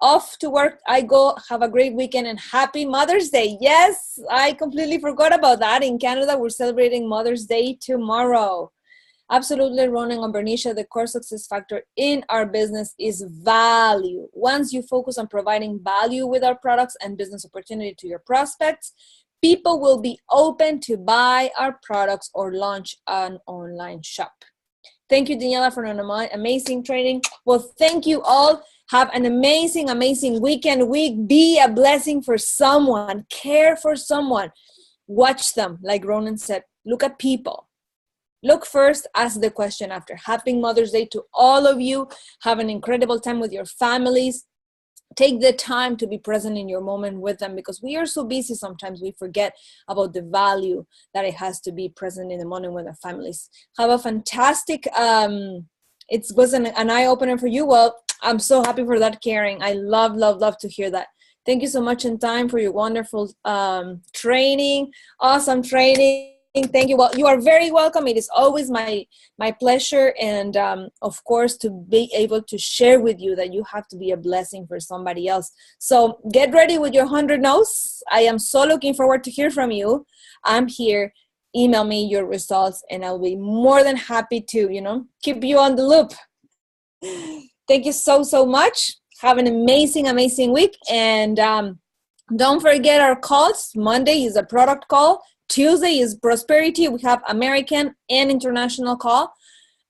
Off to work I go. Have a great weekend and happy Mother's Day. Yes, I completely forgot about that. In Canada, we're celebrating Mother's Day tomorrow. Absolutely, Ronan and Bernicia, the core success factor in our business is value. Once you focus on providing value with our products and business opportunity to your prospects, people will be open to buy our products or launch an online shop. Thank you, Daniela, for an amazing training. Well, thank you all. Have an amazing, amazing weekend, week. Be a blessing for someone. Care for someone. Watch them, like Ronan said. Look at people. Look first, ask the question after. Happy Mother's Day to all of you. Have an incredible time with your families. Take the time to be present in your moment with them because we are so busy sometimes we forget about the value that it has to be present in the moment with our families. Have a fantastic, it was an eye-opener for you. Well, I'm so happy for that, Karen. I love, love, love to hear that. Thank you so much in time for your wonderful training. Awesome training. Thank you. Well, you are very welcome. It is always my pleasure and of course to be able to share with you that you have to be a blessing for somebody else. So get ready with your 100 no's. I am so looking forward to hear from you. I'm here. Email me your results and I'll be more than happy to, keep you on the loop. Thank you so, so much. Have an amazing, amazing week. And don't forget our calls. Monday is a product call. Tuesday is prosperity. We have American and international call.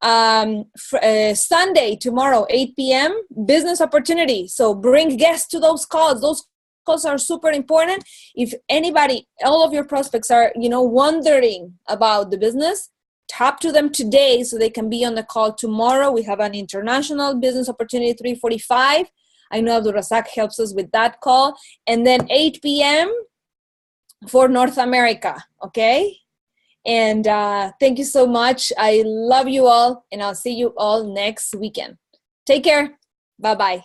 Sunday, tomorrow, 8 p.m., business opportunity. So bring guests to those calls. Those calls are super important. If anybody, all of your prospects are, wondering about the business, tap to them today so they can be on the call tomorrow. We have an international business opportunity, 3:45. I know Abdul Razak helps us with that call. And then 8 p.m., for North America, okay? And thank you so much. I love you all, and I'll see you all next weekend. Take care. Bye-bye.